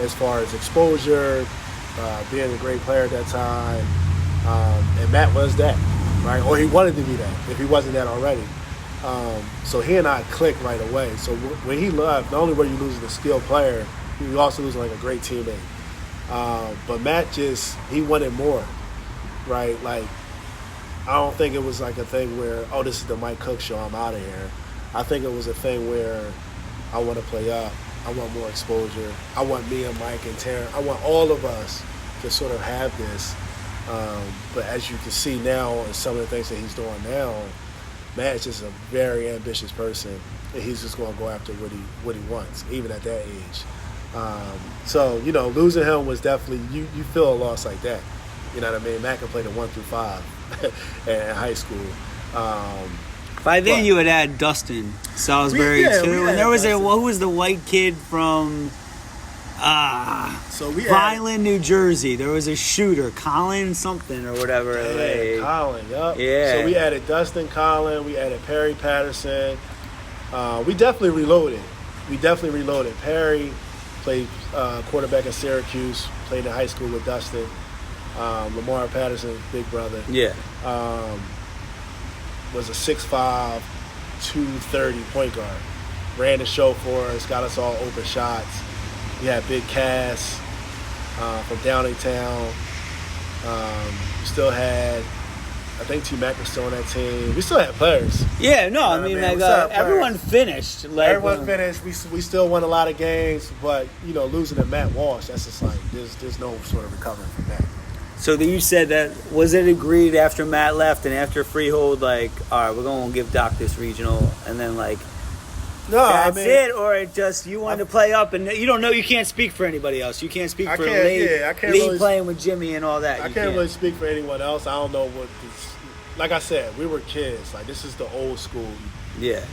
as far as exposure, being a great player at that time. And Matt was that, right? Or he wanted to be that if he wasn't that already. So he and I clicked right away. So when he left, not only were you losing a skilled player, you also losing like a great teammate. But Matt he wanted more, right? Like, I don't think it was like a thing where, oh, this is the Mike Cook show, I'm out of here. I think it was a thing where I want to play up. I want more exposure. I want me and Mike and Taryn. I want all of us to sort of have this. But as you can see now, and some of the things that he's doing now, Matt is just a very ambitious person, and he's just going to go after what he wants, even at that age. So losing him was definitely you feel a loss like that. You know what I mean? Matt can play the 1 through 5 in high school.
By then, you had had Dustin Salisbury too, and there was who was the white kid from Vineland, New Jersey. There was a shooter, Colin something or whatever.
Colin, yup.
Yeah.
So we added Dustin, Colin, we added Perry Patterson. We definitely reloaded. Perry played quarterback at Syracuse, played in high school with Dustin. Lamar Patterson, big brother.
Yeah.
Was a 6'5", 230 point guard. Ran the show for us, got us all open shots. We had Big Cass from Downingtown. We still had, I think T-Mac was still on that team. We still had players.
Yeah, no, I mean, everyone finished.
Everyone finished. We still won a lot of games, but, losing to Matt Walsh, that's just like, there's no sort of recovering from that.
So you said that, was it agreed after Matt left and after Freehold, like, all right, we're going to give Doc this regional, and then, like, that's it? Or it just, you wanted to play up, and you don't know, you can't speak for anybody else. You can't speak for Lee playing with Jimmy and all that.
I can't really speak for anyone else. I don't know what this, like I said, we were kids. Like, this is the old school.
Yeah.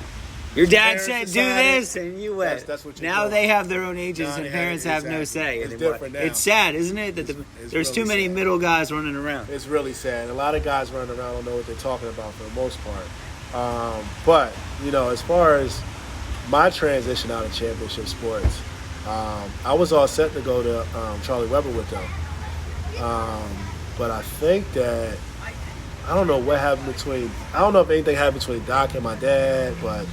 Your dad said, do this, and you went.
That's what
now
doing.
They have their own agents, and parents have no say
it's
anymore.
Different now.
It's sad, isn't it? That there's
really
too many
sad.
middle guys running around.
It's really sad. A lot of guys running around don't know what they're talking about for the most part. But, as far as my transition out of championship sports, I was all set to go to Charlie Weber with them. But I think that, I don't know what happened I don't know if anything happened between Doc and my dad, but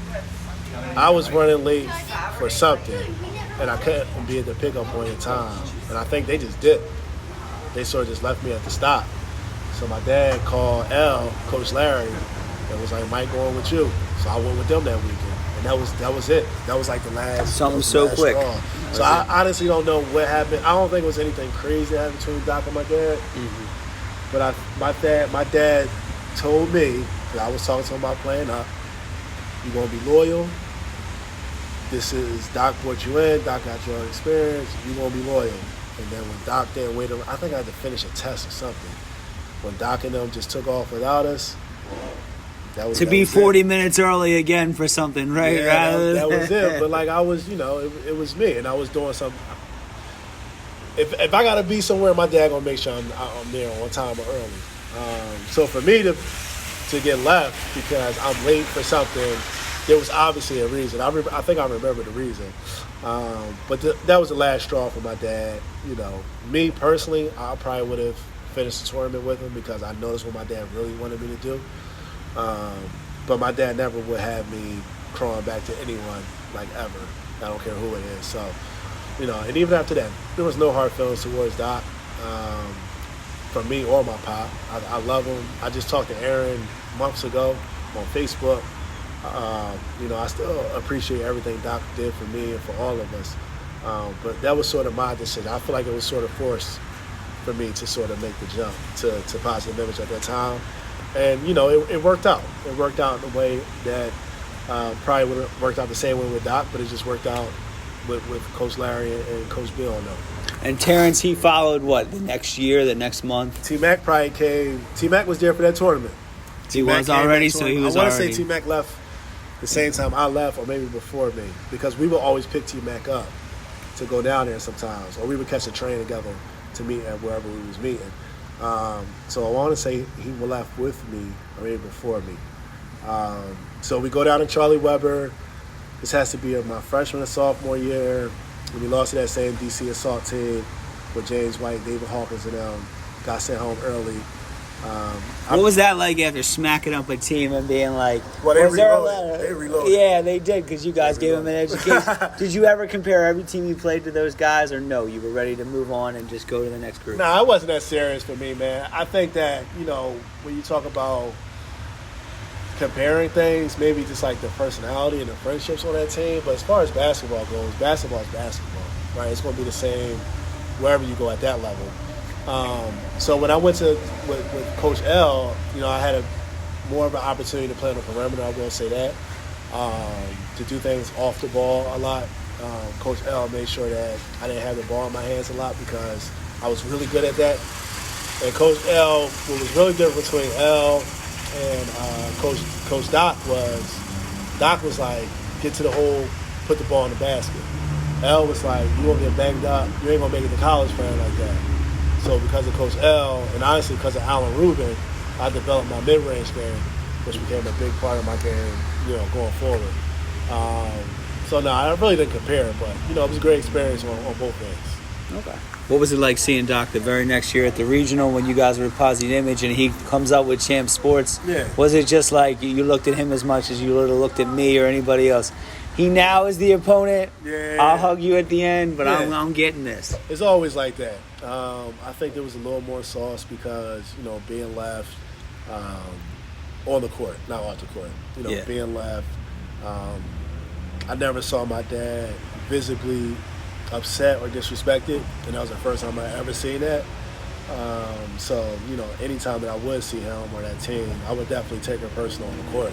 I was running late for something, and I couldn't be at the pickup point in time. And I think they just dipped. They sort of just left me at the stop. So my dad called Coach Larry, and was like, Mike going with you. So I went with them that weekend. And that was it. That was like the last.
Something so quick.
So I honestly don't know what happened. I don't think it was anything crazy that happened between Doc and my dad. Mm-hmm. But my dad told me, because I was talking to him about playing up, you're going to be loyal. This is Doc brought you in. Doc got your experience. You're going to be loyal. And then when Doc didn't wait around, I think I had to finish a test or something. When Doc and them just took off without us, that was
40 minutes early again for something, right?
Yeah, that was it. But like I was, it was me, and I was doing something. If I gotta be somewhere, my dad gonna make sure I'm there on time or early. So for me to get left because I'm late for something, there was obviously a reason. I think I remember the reason. But that was the last straw for my dad. Me personally, I probably would have finished the tournament with him because I know that's what my dad really wanted me to do. But my dad never would have me crawling back to anyone, like, ever. I don't care who it is. So, and even after that, there was no hard feelings towards Doc from me or my pop. I love him. I just talked to Aaron months ago on Facebook. I still appreciate everything Doc did for me and for all of us. But that was sort of my decision. I feel like it was sort of forced for me to sort of make the jump to Positive Image at that time. And, it worked out. It worked out in a way that probably would have worked out the same way with Doc, but it just worked out with Coach Larry and Coach Bill.
And Terrence, he followed the next year, the next month?
T-Mac probably came. T-Mac was there for that tournament.
He was already, so he was already.
I want to say T-Mac left the same time I left, or maybe before me, because we would always pick T-Mac up to go down there sometimes, or we would catch a train together to meet at wherever we was meeting. So I want to say he left with me, or maybe before me. So we go down to Charlie Weber. This has to be my freshman and sophomore year. When we lost to that same DC assault team with James White, David Hawkins, and them. Got sent home early.
What was that like after smacking up a team and being like,
well, they reloaded.
Yeah, they did, because you guys gave them an education. Did you ever compare every team you played to those guys, or no, you were ready to move on and just go to the next group?
Nah, it wasn't that serious for me, man. I think that, when you talk about comparing things, maybe just like the personality and the friendships on that team, but as far as basketball goes, basketball is basketball, right? It's going to be the same wherever you go at that level. So when I went to with Coach L, I had more of an opportunity to play on the perimeter. I will say that, to do things off the ball a lot. Coach L made sure that I didn't have the ball in my hands a lot because I was really good at that. And Coach L, what was really different between L and Coach Doc was like, get to the hole, put the ball in the basket. L was like, you won't get banged up, you ain't gonna make it to college playing like that. So because of Coach L, and honestly because of Allen Rubin, I developed my mid-range game, which became a big part of my game, going forward. So no, I really didn't compare, but it was a great experience on both ends.
Okay. What was it like seeing Doc the very next year at the regional when you guys were at Positive Image and he comes up with Champ Sports?
Yeah.
Was it just like you looked at him as much as you would have looked at me or anybody else? He now is the opponent.
Yeah.
I'll hug you at the end, but
Yeah.
I'm getting this.
It's always like that. I think there was a little more sauce because, being left on the court, not off the court. Being left. I never saw my dad visibly upset or disrespected, and that was the first time I ever seen that. So, anytime that I would see him or that team, I would definitely take it personal on the court.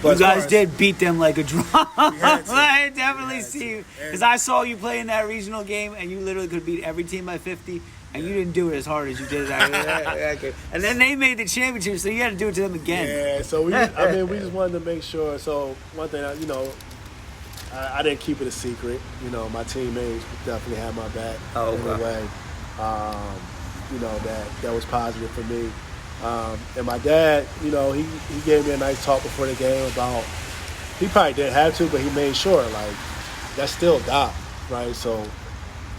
You guys did beat them like a drum.
had to.
I definitely see you. Because I saw you play in that regional game, and you literally could beat every team by 50, and you didn't do it as hard as you did that. And then they made the championship, so you had to do it to them again.
Yeah, so we just wanted to make sure. So one thing, I didn't keep it a secret. My teammates definitely had my back in a way. That was positive for me. And my dad, he gave me a nice talk before the game about, he probably didn't have to, but he made sure, like, that's still Doc, right? So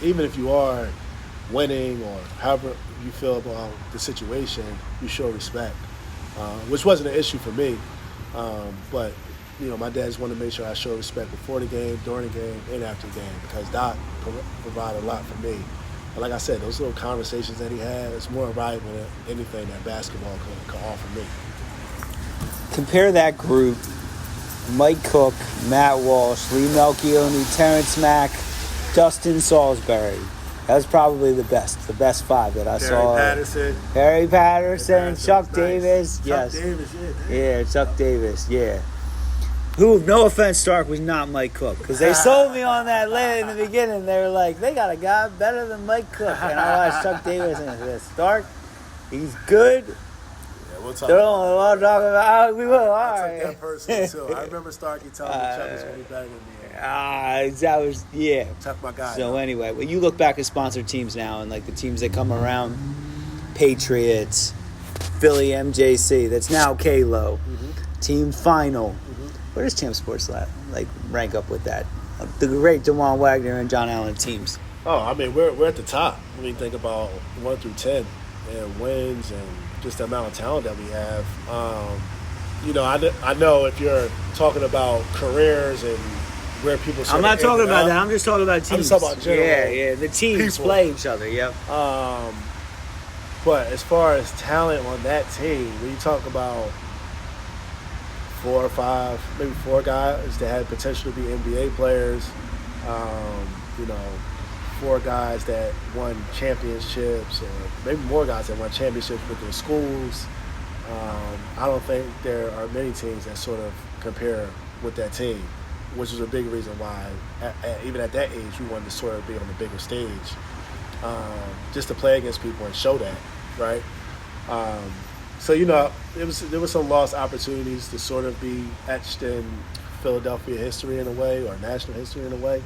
even if you are winning or however you feel about the situation, you show respect, which wasn't an issue for me. But, my dad just wanted to make sure I show respect before the game, during the game, and after the game, because Doc provided a lot for me. And like I said, those little conversations that he had, it's more valuable than anything that basketball could offer me.
Compare that group: Mike Cook, Matt Walsh, Lee Melchione, Terrence Mack, Dustin Salisbury. That was probably the best five that I saw. Harry Patterson, Chuck Davis. Yes.
Chuck Davis,
yeah, Chuck Davis, yeah. Who, no offense, Stark, was not Mike Cook. Because they sold me on that late in the beginning. They were like, they got a guy better than Mike Cook. And I watched Chuck Davis and I said, Stark, he's good.
Yeah, we'll talk.
They don't want to talk about, we will, all right.
I took that personally, too. I remember Starkey telling me Chuck was going to be better than me.
That was, yeah.
Chuck, my guy.
So anyway, well, you look back at sponsored teams now and like the teams that come around, Patriots, Philly MJC, that's now K-Lo, Team Final. Where does Champ Sports rank up with that? The great DeJuan Wagner and John Allen teams.
Oh, I mean, we're at the top. When you think about 1 through 10 and wins and just the amount of talent that we have. I know if you're talking about careers and where people.
I'm not talking about that. I'm just talking about teams.
I'm just talking about general.
Yeah. The teams
people.
play each other. Yep.
But as far as talent on that team, when you talk about 4 or 5, maybe 4 guys that had potential to be NBA players. 4 guys that won championships, or maybe more guys that won championships with their schools. I don't think there are many teams that sort of compare with that team, which is a big reason why, even at that age, we wanted to sort of be on the bigger stage, just to play against people and show that, right? So, there were some lost opportunities to sort of be etched in Philadelphia history in a way, or national history in a way.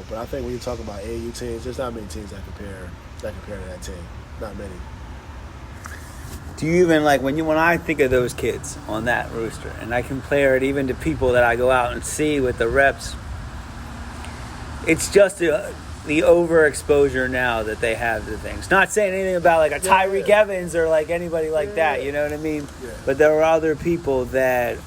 But I think when you talk about AAU teams, there's not many teams that compare to that team. Not many.
Do you even when I think of those kids on that rooster, and I compare it even to people that I go out and see with the reps, it's just the overexposure now that they have to things. Not saying anything about a Tyreek Evans or anybody like that, you know what I mean?
Yeah.
But there were other people that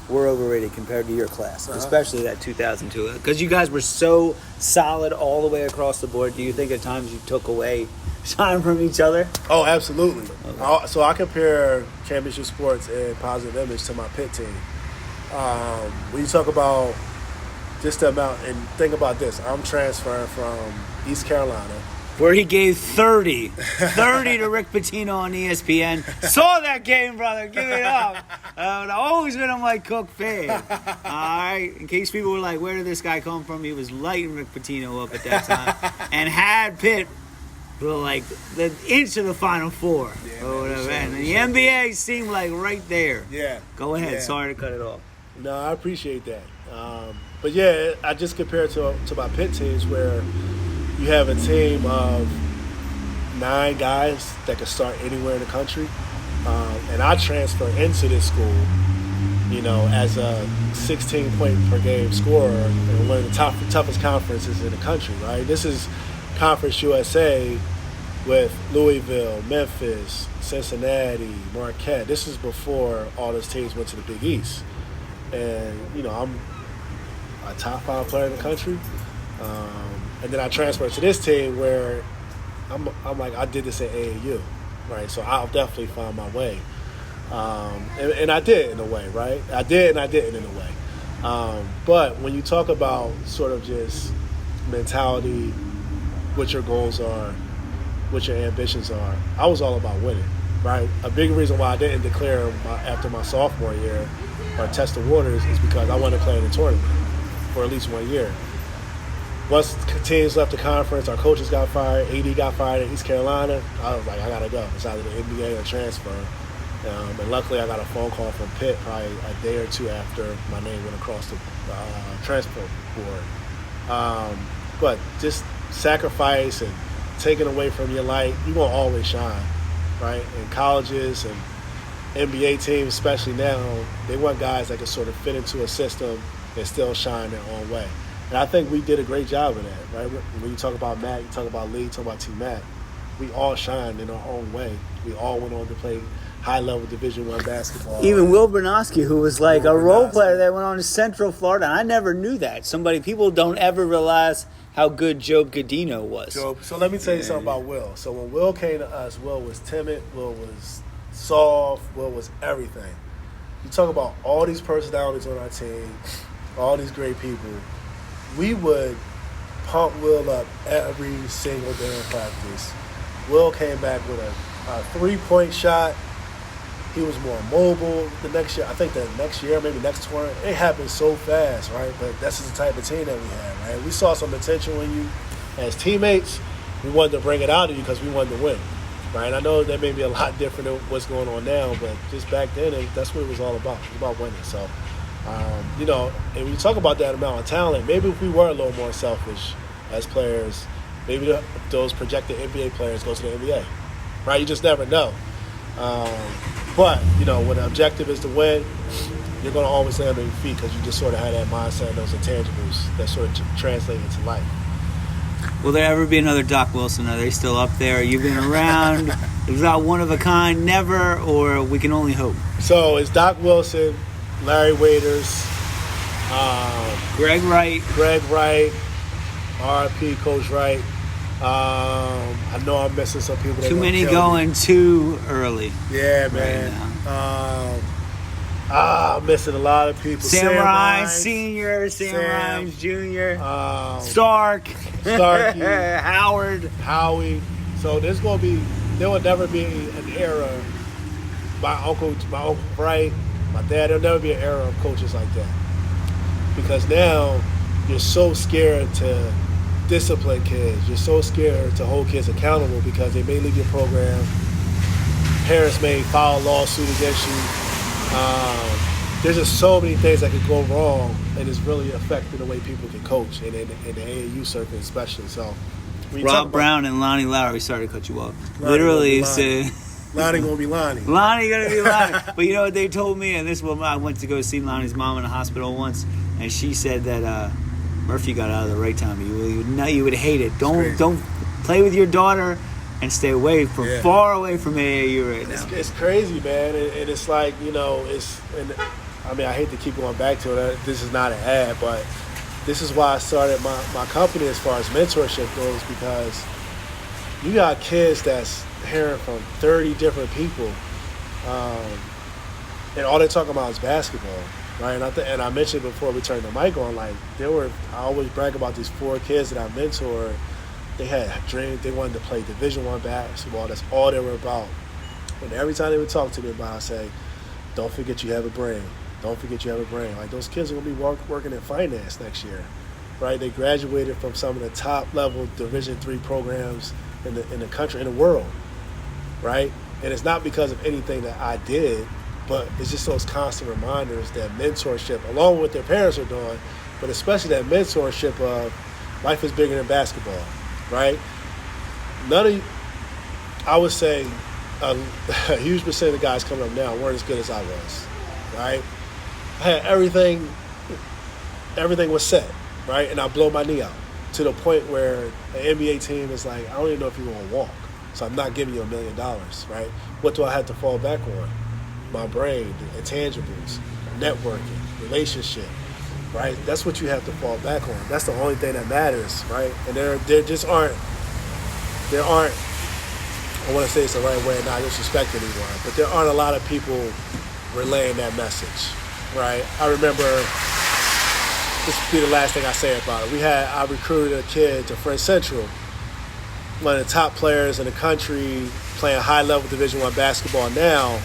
were overrated compared to your class, especially that 2002. Because you guys were so solid all the way across the board. Do you think at times you took away shine from each other?
Oh, absolutely.
Okay.
So I compare championship sports and Positive Image to my pit team. When you talk about just the amount, and think about this, I'm transferring from East Carolina,
where he gave 30 to Rick Pitino on ESPN. Saw that game, brother. Give it up. I've always been a Mike Cook fan. All right. In case people were like, where did this guy come from? He was lighting Rick Pitino up at that time and had Pitt for like the inch of the Final Four or whatever. And the NBA seemed like right there.
Yeah.
Go ahead.
Yeah.
Sorry to cut it off.
No, I appreciate that. But yeah, I just compare it to my Pitt teams where you have a team of 9 guys that can start anywhere in the country. And I transfer into this school, as a 16-point per game scorer in one of the toughest conferences in the country, right? This is Conference USA with Louisville, Memphis, Cincinnati, Marquette. This is before all those teams went to the Big East. And, I'm a top 5 player in the country. And then I transferred to this team where I'm like, I did this at AAU, right? So I'll definitely find my way. And I did in a way, right? I did and I didn't in a way. But when you talk about sort of just mentality, what your goals are, what your ambitions are, I was all about winning, right? A big reason why I didn't declare after my sophomore year or test the waters is because I wanted to play in the tournament for at least 1 year. Once teams left the conference, our coaches got fired, AD got fired in East Carolina, I was like, I got to go. It's either the NBA or transfer. And luckily I got a phone call from Pitt probably a day or two after my name went across the transfer board. But just sacrifice and taking away from your light, you're going to always shine, right? In colleges and NBA teams, especially now, they want guys that can sort of fit into a system and still shine their own way. And I think we did a great job of that, right? When you talk about Matt, you talk about Lee, you talk about T-Mac, we all shined in our own way. We all went on to play high-level Division I basketball.
Even Will Bernoski, who was like a role player that went on to Central Florida, and I never knew that. People don't ever realize how good Job Godino was.
So let me tell you something about Will. So when Will came to us, Will was timid, Will was soft, Will was everything. You talk about all these personalities on our team, all these great people. We would pump Will up every single day in practice. Will came back with a 3-point shot. He was more mobile. The next year, maybe next tournament, it happened so fast, right? But that's just the type of team that we had, right? We saw some potential in you as teammates. We wanted to bring it out of you because we wanted to win, right? I know that may be a lot different than what's going on now, but just back then, that's what it was all about. It was about winning. So, and when you talk about that amount of talent, maybe if we were a little more selfish as players, maybe those projected NBA players go to the NBA, right? You just never know. But, when the objective is to win, you're going to always land on your feet because you just sort of had that mindset and those intangibles that sort of translate into life.
Will there ever be another Doc Wilson? Are they still up there? You've been around. Is that one of a kind? Never, or we can only hope?
So it's Doc Wilson, Larry Waiters,
Greg Wright,
RIP Coach Wright. I know I'm missing some people.
Too many going too early.
Yeah, man. I'm missing a lot of people.
Sam Rhines Sr., Sam Rhines Jr., Starkey, Howard,
Howie. So there will never be an era. My uncle Bright, my dad. There'll never be an era of coaches like that because now you're so scared to discipline kids. You're so scared to hold kids accountable because they may leave your program. Parents may file a lawsuit against you. There's just so many things that could go wrong, and it's really affecting the way people can coach, and in the AAU circuit especially. So,
Rob Brown and Lonnie Lowry, sorry to cut you off. Literally said,
Lonnie gonna be Lonnie.
Lonnie gonna be Lonnie. But you know what they told me? And this woman, I went to go see Lonnie's mom in the hospital once, and she said that Murphy got out of the right time. You would hate it. Don't play with your daughter and stay away far away from AAU right now.
It's crazy, man, and it's like I hate to keep going back to it. This is not an ad, but this is why I started my company as far as mentorship goes, because you got kids that's hearing from 30 different people, and all they're talking about is basketball. Right, and I mentioned before we turned the mic on, like I always brag about these 4 kids that I mentored They had dreams. They wanted to play Division I basketball. That's all they were about. And every time they would talk to me about it, I'd say, don't forget you have a brain. Don't forget you have a brain. Like, those kids are going to be working in finance next year, right? They graduated from some of the top-level Division III programs in the country, in the world, right? And it's not because of anything that I did, but it's just those constant reminders that mentorship, along with what their parents are doing, but especially that mentorship of life is bigger than basketball, right? I would say, a huge percent of the guys coming up now weren't as good as I was, right? I had everything was set, right? And I blow my knee out to the point where an NBA team is like, I don't even know if you're going to walk, so I'm not giving you $1 million, right? What do I have to fall back on? My brain, intangibles, networking, relationship, right? That's what you have to fall back on. That's the only thing that matters, right? And there aren't, I want to say it's the right way and not disrespect anyone, but there aren't a lot of people relaying that message, right? I remember, this will be the last thing I say about it. I recruited a kid to Friends Central, one of the top players in the country, playing high-level Division I basketball now,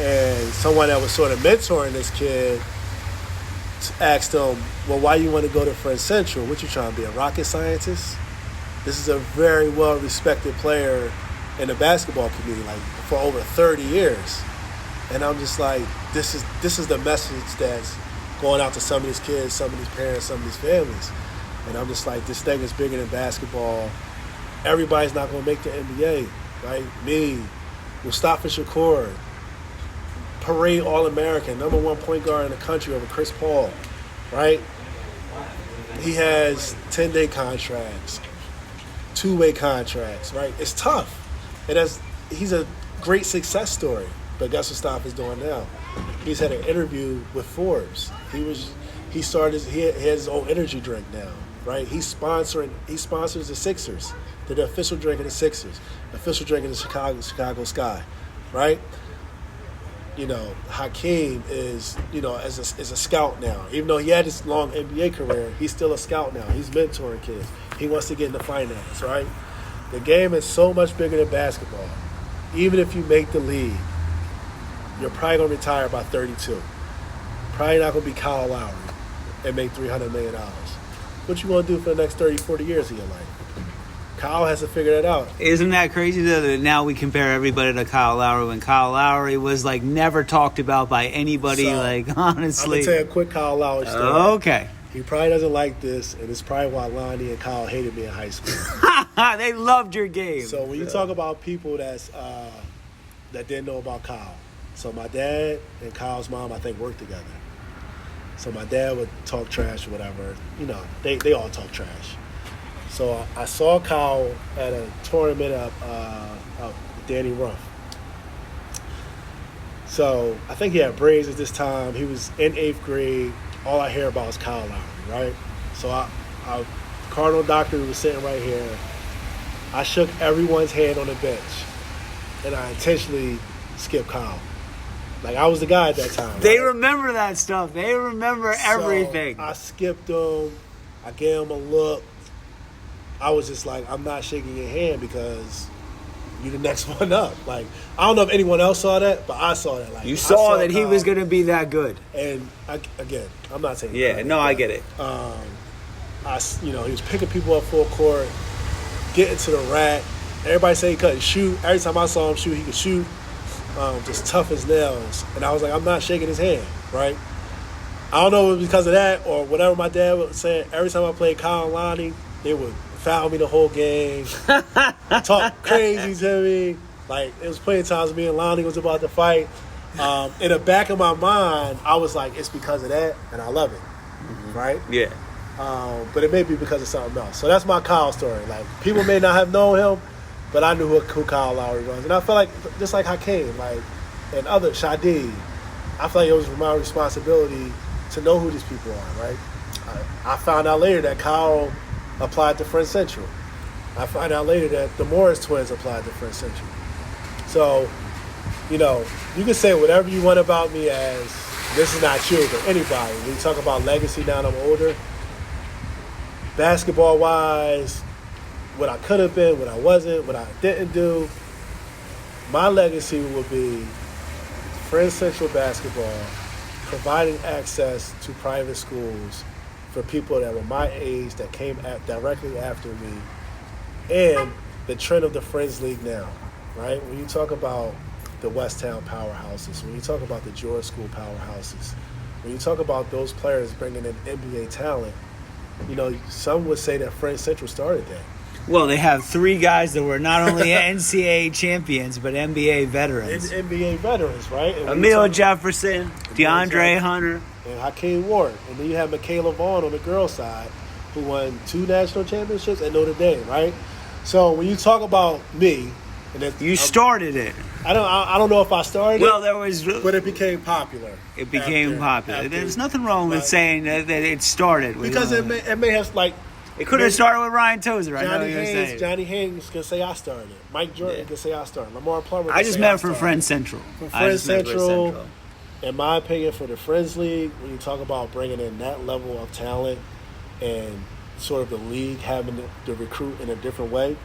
and someone that was sort of mentoring this kid asked him, well, why you want to go to Friends Central? What, you trying to be a rocket scientist? This is a very well-respected player in the basketball community, like, for over 30 years. And I'm just like, this is the message that's going out to some of these kids, some of these parents, some of these families. And I'm just like, this thing is bigger than basketball. Everybody's not going to make the NBA, right? Me, Mustafa Shakur, parade All-American, number 1 point guard in the country over Chris Paul, right? He has 10-day contracts, 2-way contracts, right? It's tough. And he's a great success story. But guess what Mustafa's doing now? He's had an interview with Forbes. He has his own energy drink now, right? He sponsors the Sixers. They're the official drink of the Sixers, official drink of the Chicago Sky, right? You know, Hakeem is a scout now. Even though he had his long NBA career, he's still a scout now. He's mentoring kids. He wants to get into finance, right? The game is so much bigger than basketball. Even if you make the league, you're probably going to retire by 32. Probably not going to be Kyle Lowry and make $300 million. What you going to do for the next 30, 40 years of your life? Kyle has to figure that out.
Isn't that crazy though, that now we compare everybody to Kyle Lowry when Kyle Lowry was like never talked about by anybody,
So,
like honestly.
I'm going to tell you a quick Kyle Lowry story.
Okay.
He probably doesn't like this, and it's probably why Lonnie and Kyle hated me in high school.
They loved your game.
So when you talk about people that didn't know about Kyle, so my dad and Kyle's mom, I think, worked together. So my dad would talk trash or whatever. You know, they all talk trash. So I saw Kyle at a tournament of Danny Ruff. So I think he had braids at this time. He was in 8th grade. All I hear about is Kyle Lowry, right? So I Cardinal Doctor was sitting right here. I shook everyone's hand on the bench, and I intentionally skipped Kyle. Like, I was the guy at that time.
They
right?
remember that stuff. They remember everything.
So I skipped him. I gave him a look. I was just like, I'm not shaking your hand because you're the next one up. Like, I don't know if anyone else saw that, but I saw that. Like,
You saw that
Kyle,
he was going to be that good.
And again, I'm not saying
Yeah, no, I get it.
he was picking people up full court, getting to the rack. Everybody say he couldn't shoot. Every time I saw him shoot, he could shoot. Just tough as nails. And I was like, I'm not shaking his hand, right? I don't know if it was because of that or whatever my dad was saying. Every time I played Kyle and Lonnie, they would foul me the whole game, talk crazy to me. Like, it was plenty of times me and Lonnie was about to fight. In the back of my mind, I was like, it's because of that, and I love it, right?
Yeah.
But it may be because of something else. So that's my Kyle story. Like, people may not have known him, but I knew who Kyle Lowry was. And I felt like, just like Hakeem, like, and other Shadi, I feel like it was my responsibility to know who these people are, right? I found out later that Kyle applied to Friends Central. I found out later that the Morris twins applied to Friends Central. So, you can say whatever you want about me as this is not true, but anybody. When you talk about legacy now that I'm older, basketball-wise, what I could have been, what I wasn't, what I didn't do. My legacy would be Friends Central basketball, providing access to private schools for people that were my age that came directly after me, and the trend of the Friends League now, right? When you talk about the Westtown powerhouses, when you talk about the George School powerhouses, when you talk about those players bringing in NBA talent, some would say that Friends Central started that.
Well, they have 3 guys that were not only NCAA champions, but NBA veterans.
NBA veterans, right? And
Emil Jefferson, DeAndre Hunter.
And Hakeem Ward. And then you have Michaela Vaughn on the girls' side, who won 2 national championships at Notre Dame, right? So when you talk about me,
you started it.
I don't know if I started
well,
it.
There was,
but it became popular.
It became popular. There's nothing wrong with saying that it started.
Because it may have, like...
It could have started with Ryan Tozer.
Johnny Haynes can say I started. Mike Jordan can say I started. Lamar Plummer can
I just
say
meant
I
for
started.
Friends Central.
For Friends Central, in my opinion, for the Friends League, when you talk about bringing in that level of talent and sort of the league having to recruit in a different way,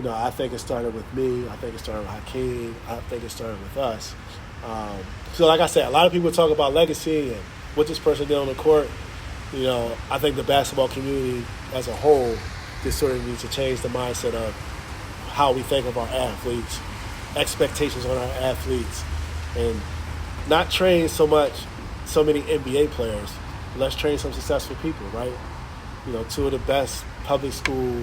I think it started with me. I think it started with Hakeem. I think it started with us. So like I said, a lot of people talk about legacy and what this person did on the court. I think the basketball community as a whole just sort of needs to change the mindset of how we think of our athletes, expectations on our athletes, and not train so many NBA players. Let's train some successful people, right? 2 of the best public school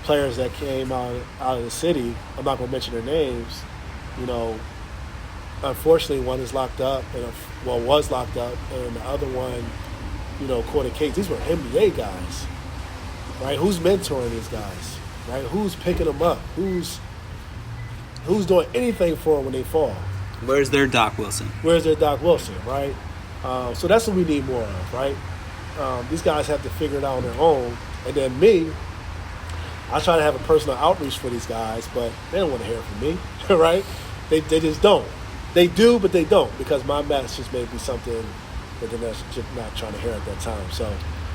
players that came out of the city, I'm not going to mention their names, unfortunately one is locked up, was locked up, and the other one, caught a case. These were NBA guys, right? Who's mentoring these guys, right? Who's picking them up? Who's doing anything for them when they fall?
Where's their Doc Wilson,
right? So that's what we need more of, right? These guys have to figure it out on their own. And then me, I try to have a personal outreach for these guys, but they don't want to hear from me, right? They just don't. They do, but they don't, because my message may be something that they're not trying to hear at that time. So,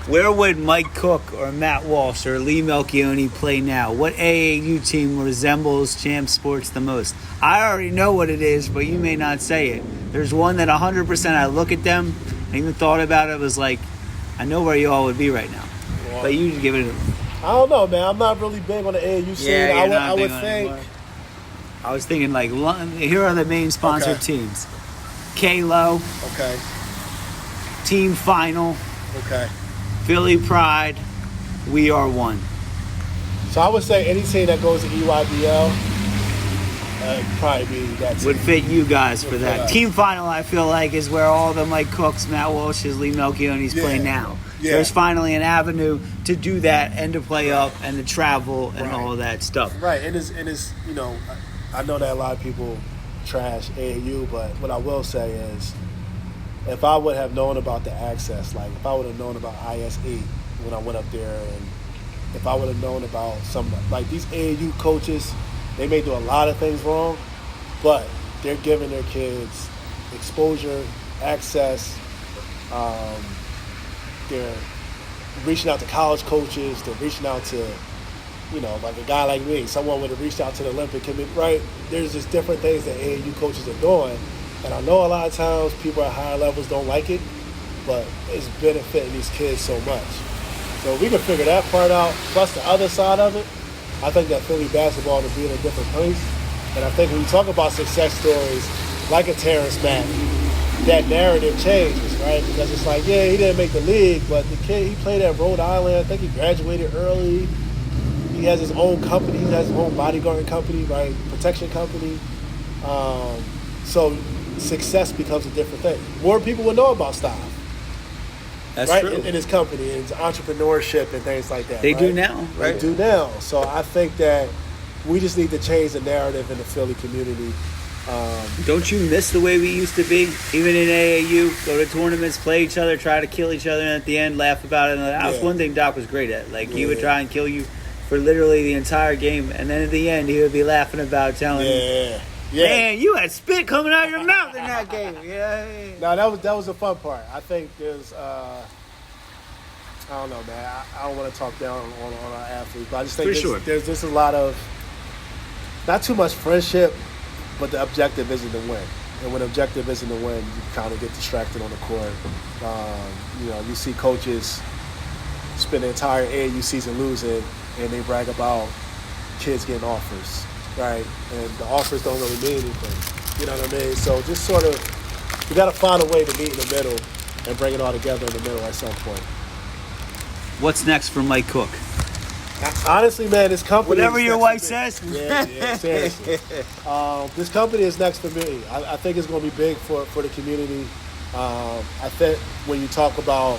where would Mike Cook or Matt Walsh or Lee Melchione play now? What AAU team resembles Champ Sports the most? I already know what it is, but you may not say it. There's one that 100% I look at them, I even thought about it, was like, I know where you all would be right now. Well, but you give it
I don't know, man. I'm not really big on the AAU scene.
Yeah,
I would think.
I was thinking, like, here are the main sponsored teams. Kalo.
Okay.
Team Final.
Okay.
Philly Pride. We Are One.
So I would say any team that goes to EYBL probably be that team.
Would fit you guys for that. Team Final, I feel like, is where all the Mike Cooks, Matt Walsh's, Lee Melchione's play now. Yeah. There's finally an avenue to do that and to play up and to travel and all of that stuff.
Right. And it's I know that a lot of people trash AAU, but what I will say is, if I would have known about the access, like if I would have known about ISE when I went up there, and if I would have known about like these AAU coaches, they may do a lot of things wrong, but they're giving their kids exposure, access. They're reaching out to college coaches. They're reaching out to, like a guy like me, someone would have reached out to the Olympic Committee, right? There's just different things that AAU coaches are doing. And I know a lot of times people at higher levels don't like it, but it's benefiting these kids so much. So if we can figure that part out, plus the other side of it, I think that Philly basketball will be in a different place. And I think when you talk about success stories like a Terrence Mack, that narrative changes, right? Because it's like, yeah, he didn't make the league, but the kid, he played at Rhode Island. I think he graduated early. He has his own company. He has his own bodyguarding company, right? Protection company. So success becomes a different thing. More people will know about style.
That's
right?
true.
In his company, and his entrepreneurship and things like that.
They
right?
do now, right?
They do now. So I think that we just need to change the narrative in the Philly community.
Don't you miss the way we used to be? Even in AAU, go to tournaments, play each other, try to kill each other, and at the end, laugh about it. And that was one thing Doc was great at. Like, he would try and kill you for literally the entire game, and then at the end, he would be laughing about telling you, man, you had spit coming out of your mouth in that game. Yeah.
No, that was the fun part. I think there's I don't know, man. I don't want to talk down on our athletes, but I just think
For sure.
there's just a lot of, not too much friendship, but the objective isn't to win. And when the objective isn't to win, you kind of get distracted on the court. You see coaches spend the entire AAU season losing, and they brag about kids getting offers, right? And the offers don't really mean anything. You know what I mean? So just sort of, you got to find a way to meet in the middle and bring it all together in the middle at some point.
What's next for Mike Cook?
Honestly, man, this company.
Whatever
is
your
next
wife
for me.
says.
Yeah, seriously. This company is next for me. I think it's going to be big for the community. I think when you talk about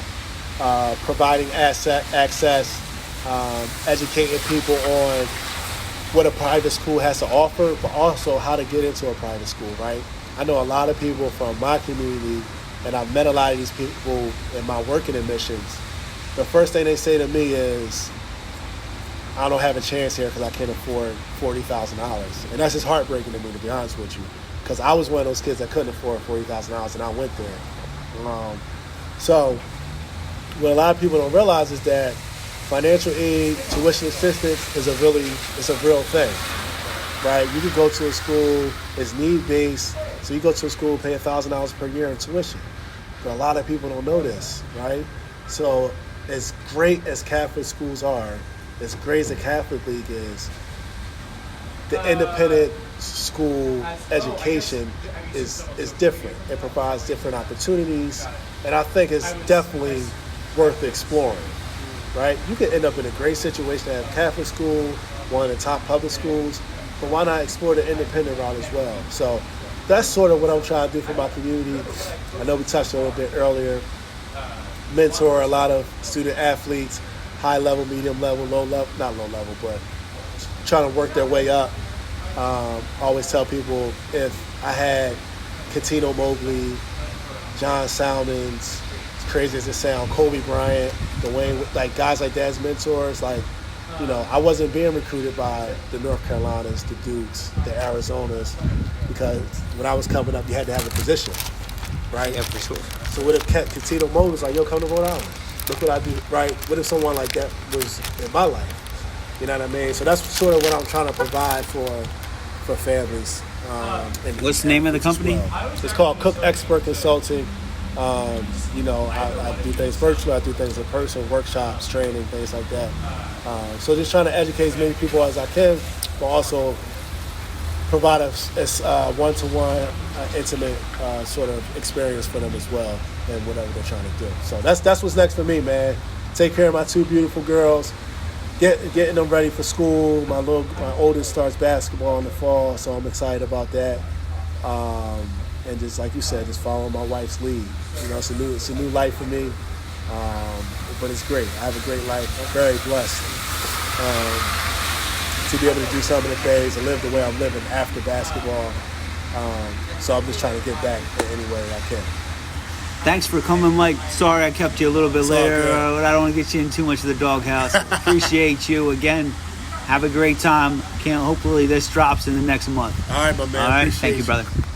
providing access, educating people on what a private school has to offer, but also how to get into a private school, right? I know a lot of people from my community, and I've met a lot of these people in my working admissions. The first thing they say to me is, I don't have a chance here because I can't afford $40,000. And that's just heartbreaking to me, to be honest with you, because I was one of those kids that couldn't afford $40,000 and I went there. So what a lot of people don't realize is that financial aid, tuition assistance is a real thing, right? You can go to a school, it's need-based, so you go to a school, pay $1,000 per year in tuition. But a lot of people don't know this, right? So as great as Catholic schools are, as great as the Catholic League is, the independent school education is different. It provides different opportunities, and I think it's definitely worth exploring, right? You can end up in a great situation at a Catholic school, one of the top public schools, but why not explore the independent route as well? So that's sort of what I'm trying to do for my community. I know we touched on it a bit earlier. Mentor a lot of student athletes, high level, medium level, low level, not low level, but trying to work their way up. Always tell people, if I had Catino Mobley, John Salmons, as crazy as it sounds, Kobe Bryant, Dwayne, like guys like that as mentors, like, you know, I wasn't being recruited by the North Carolinas, the Dukes, the Arizonas, because when I was coming up, you had to have a position, right?
Yeah, for sure.
So what if Catino Mobley was like, yo, come to Rhode Island. Look what I do, right? What if someone like that was in my life? You know what I mean? So that's sort of what I'm trying to provide for families.
What's the name of the company?
Well. It's called Cook Expert Consulting. I do things virtually, I do things in person, workshops, training, things like that. So just trying to educate as many people as I can, but also provide a one-to-one, intimate sort of experience for them as well, and whatever they're trying to do. So that's what's next for me, man. Take care of my two beautiful girls, getting them ready for school. My oldest starts basketball in the fall, so I'm excited about that. And just like you said, just following my wife's lead. You know, it's a new life for me, but it's great. I have a great life. I'm very blessed to be able to do some of the things and live the way I'm living after basketball. So I'm just trying to get back in any way I can.
Thanks for coming, Mike. Sorry I kept you a little bit
It's all
later.
good.
I don't want to get you in too much of the doghouse. Appreciate you again. Have a great time. Hopefully this drops in the next month.
All right, my man.
All right.
Appreciate
Thank you,
you.
brother.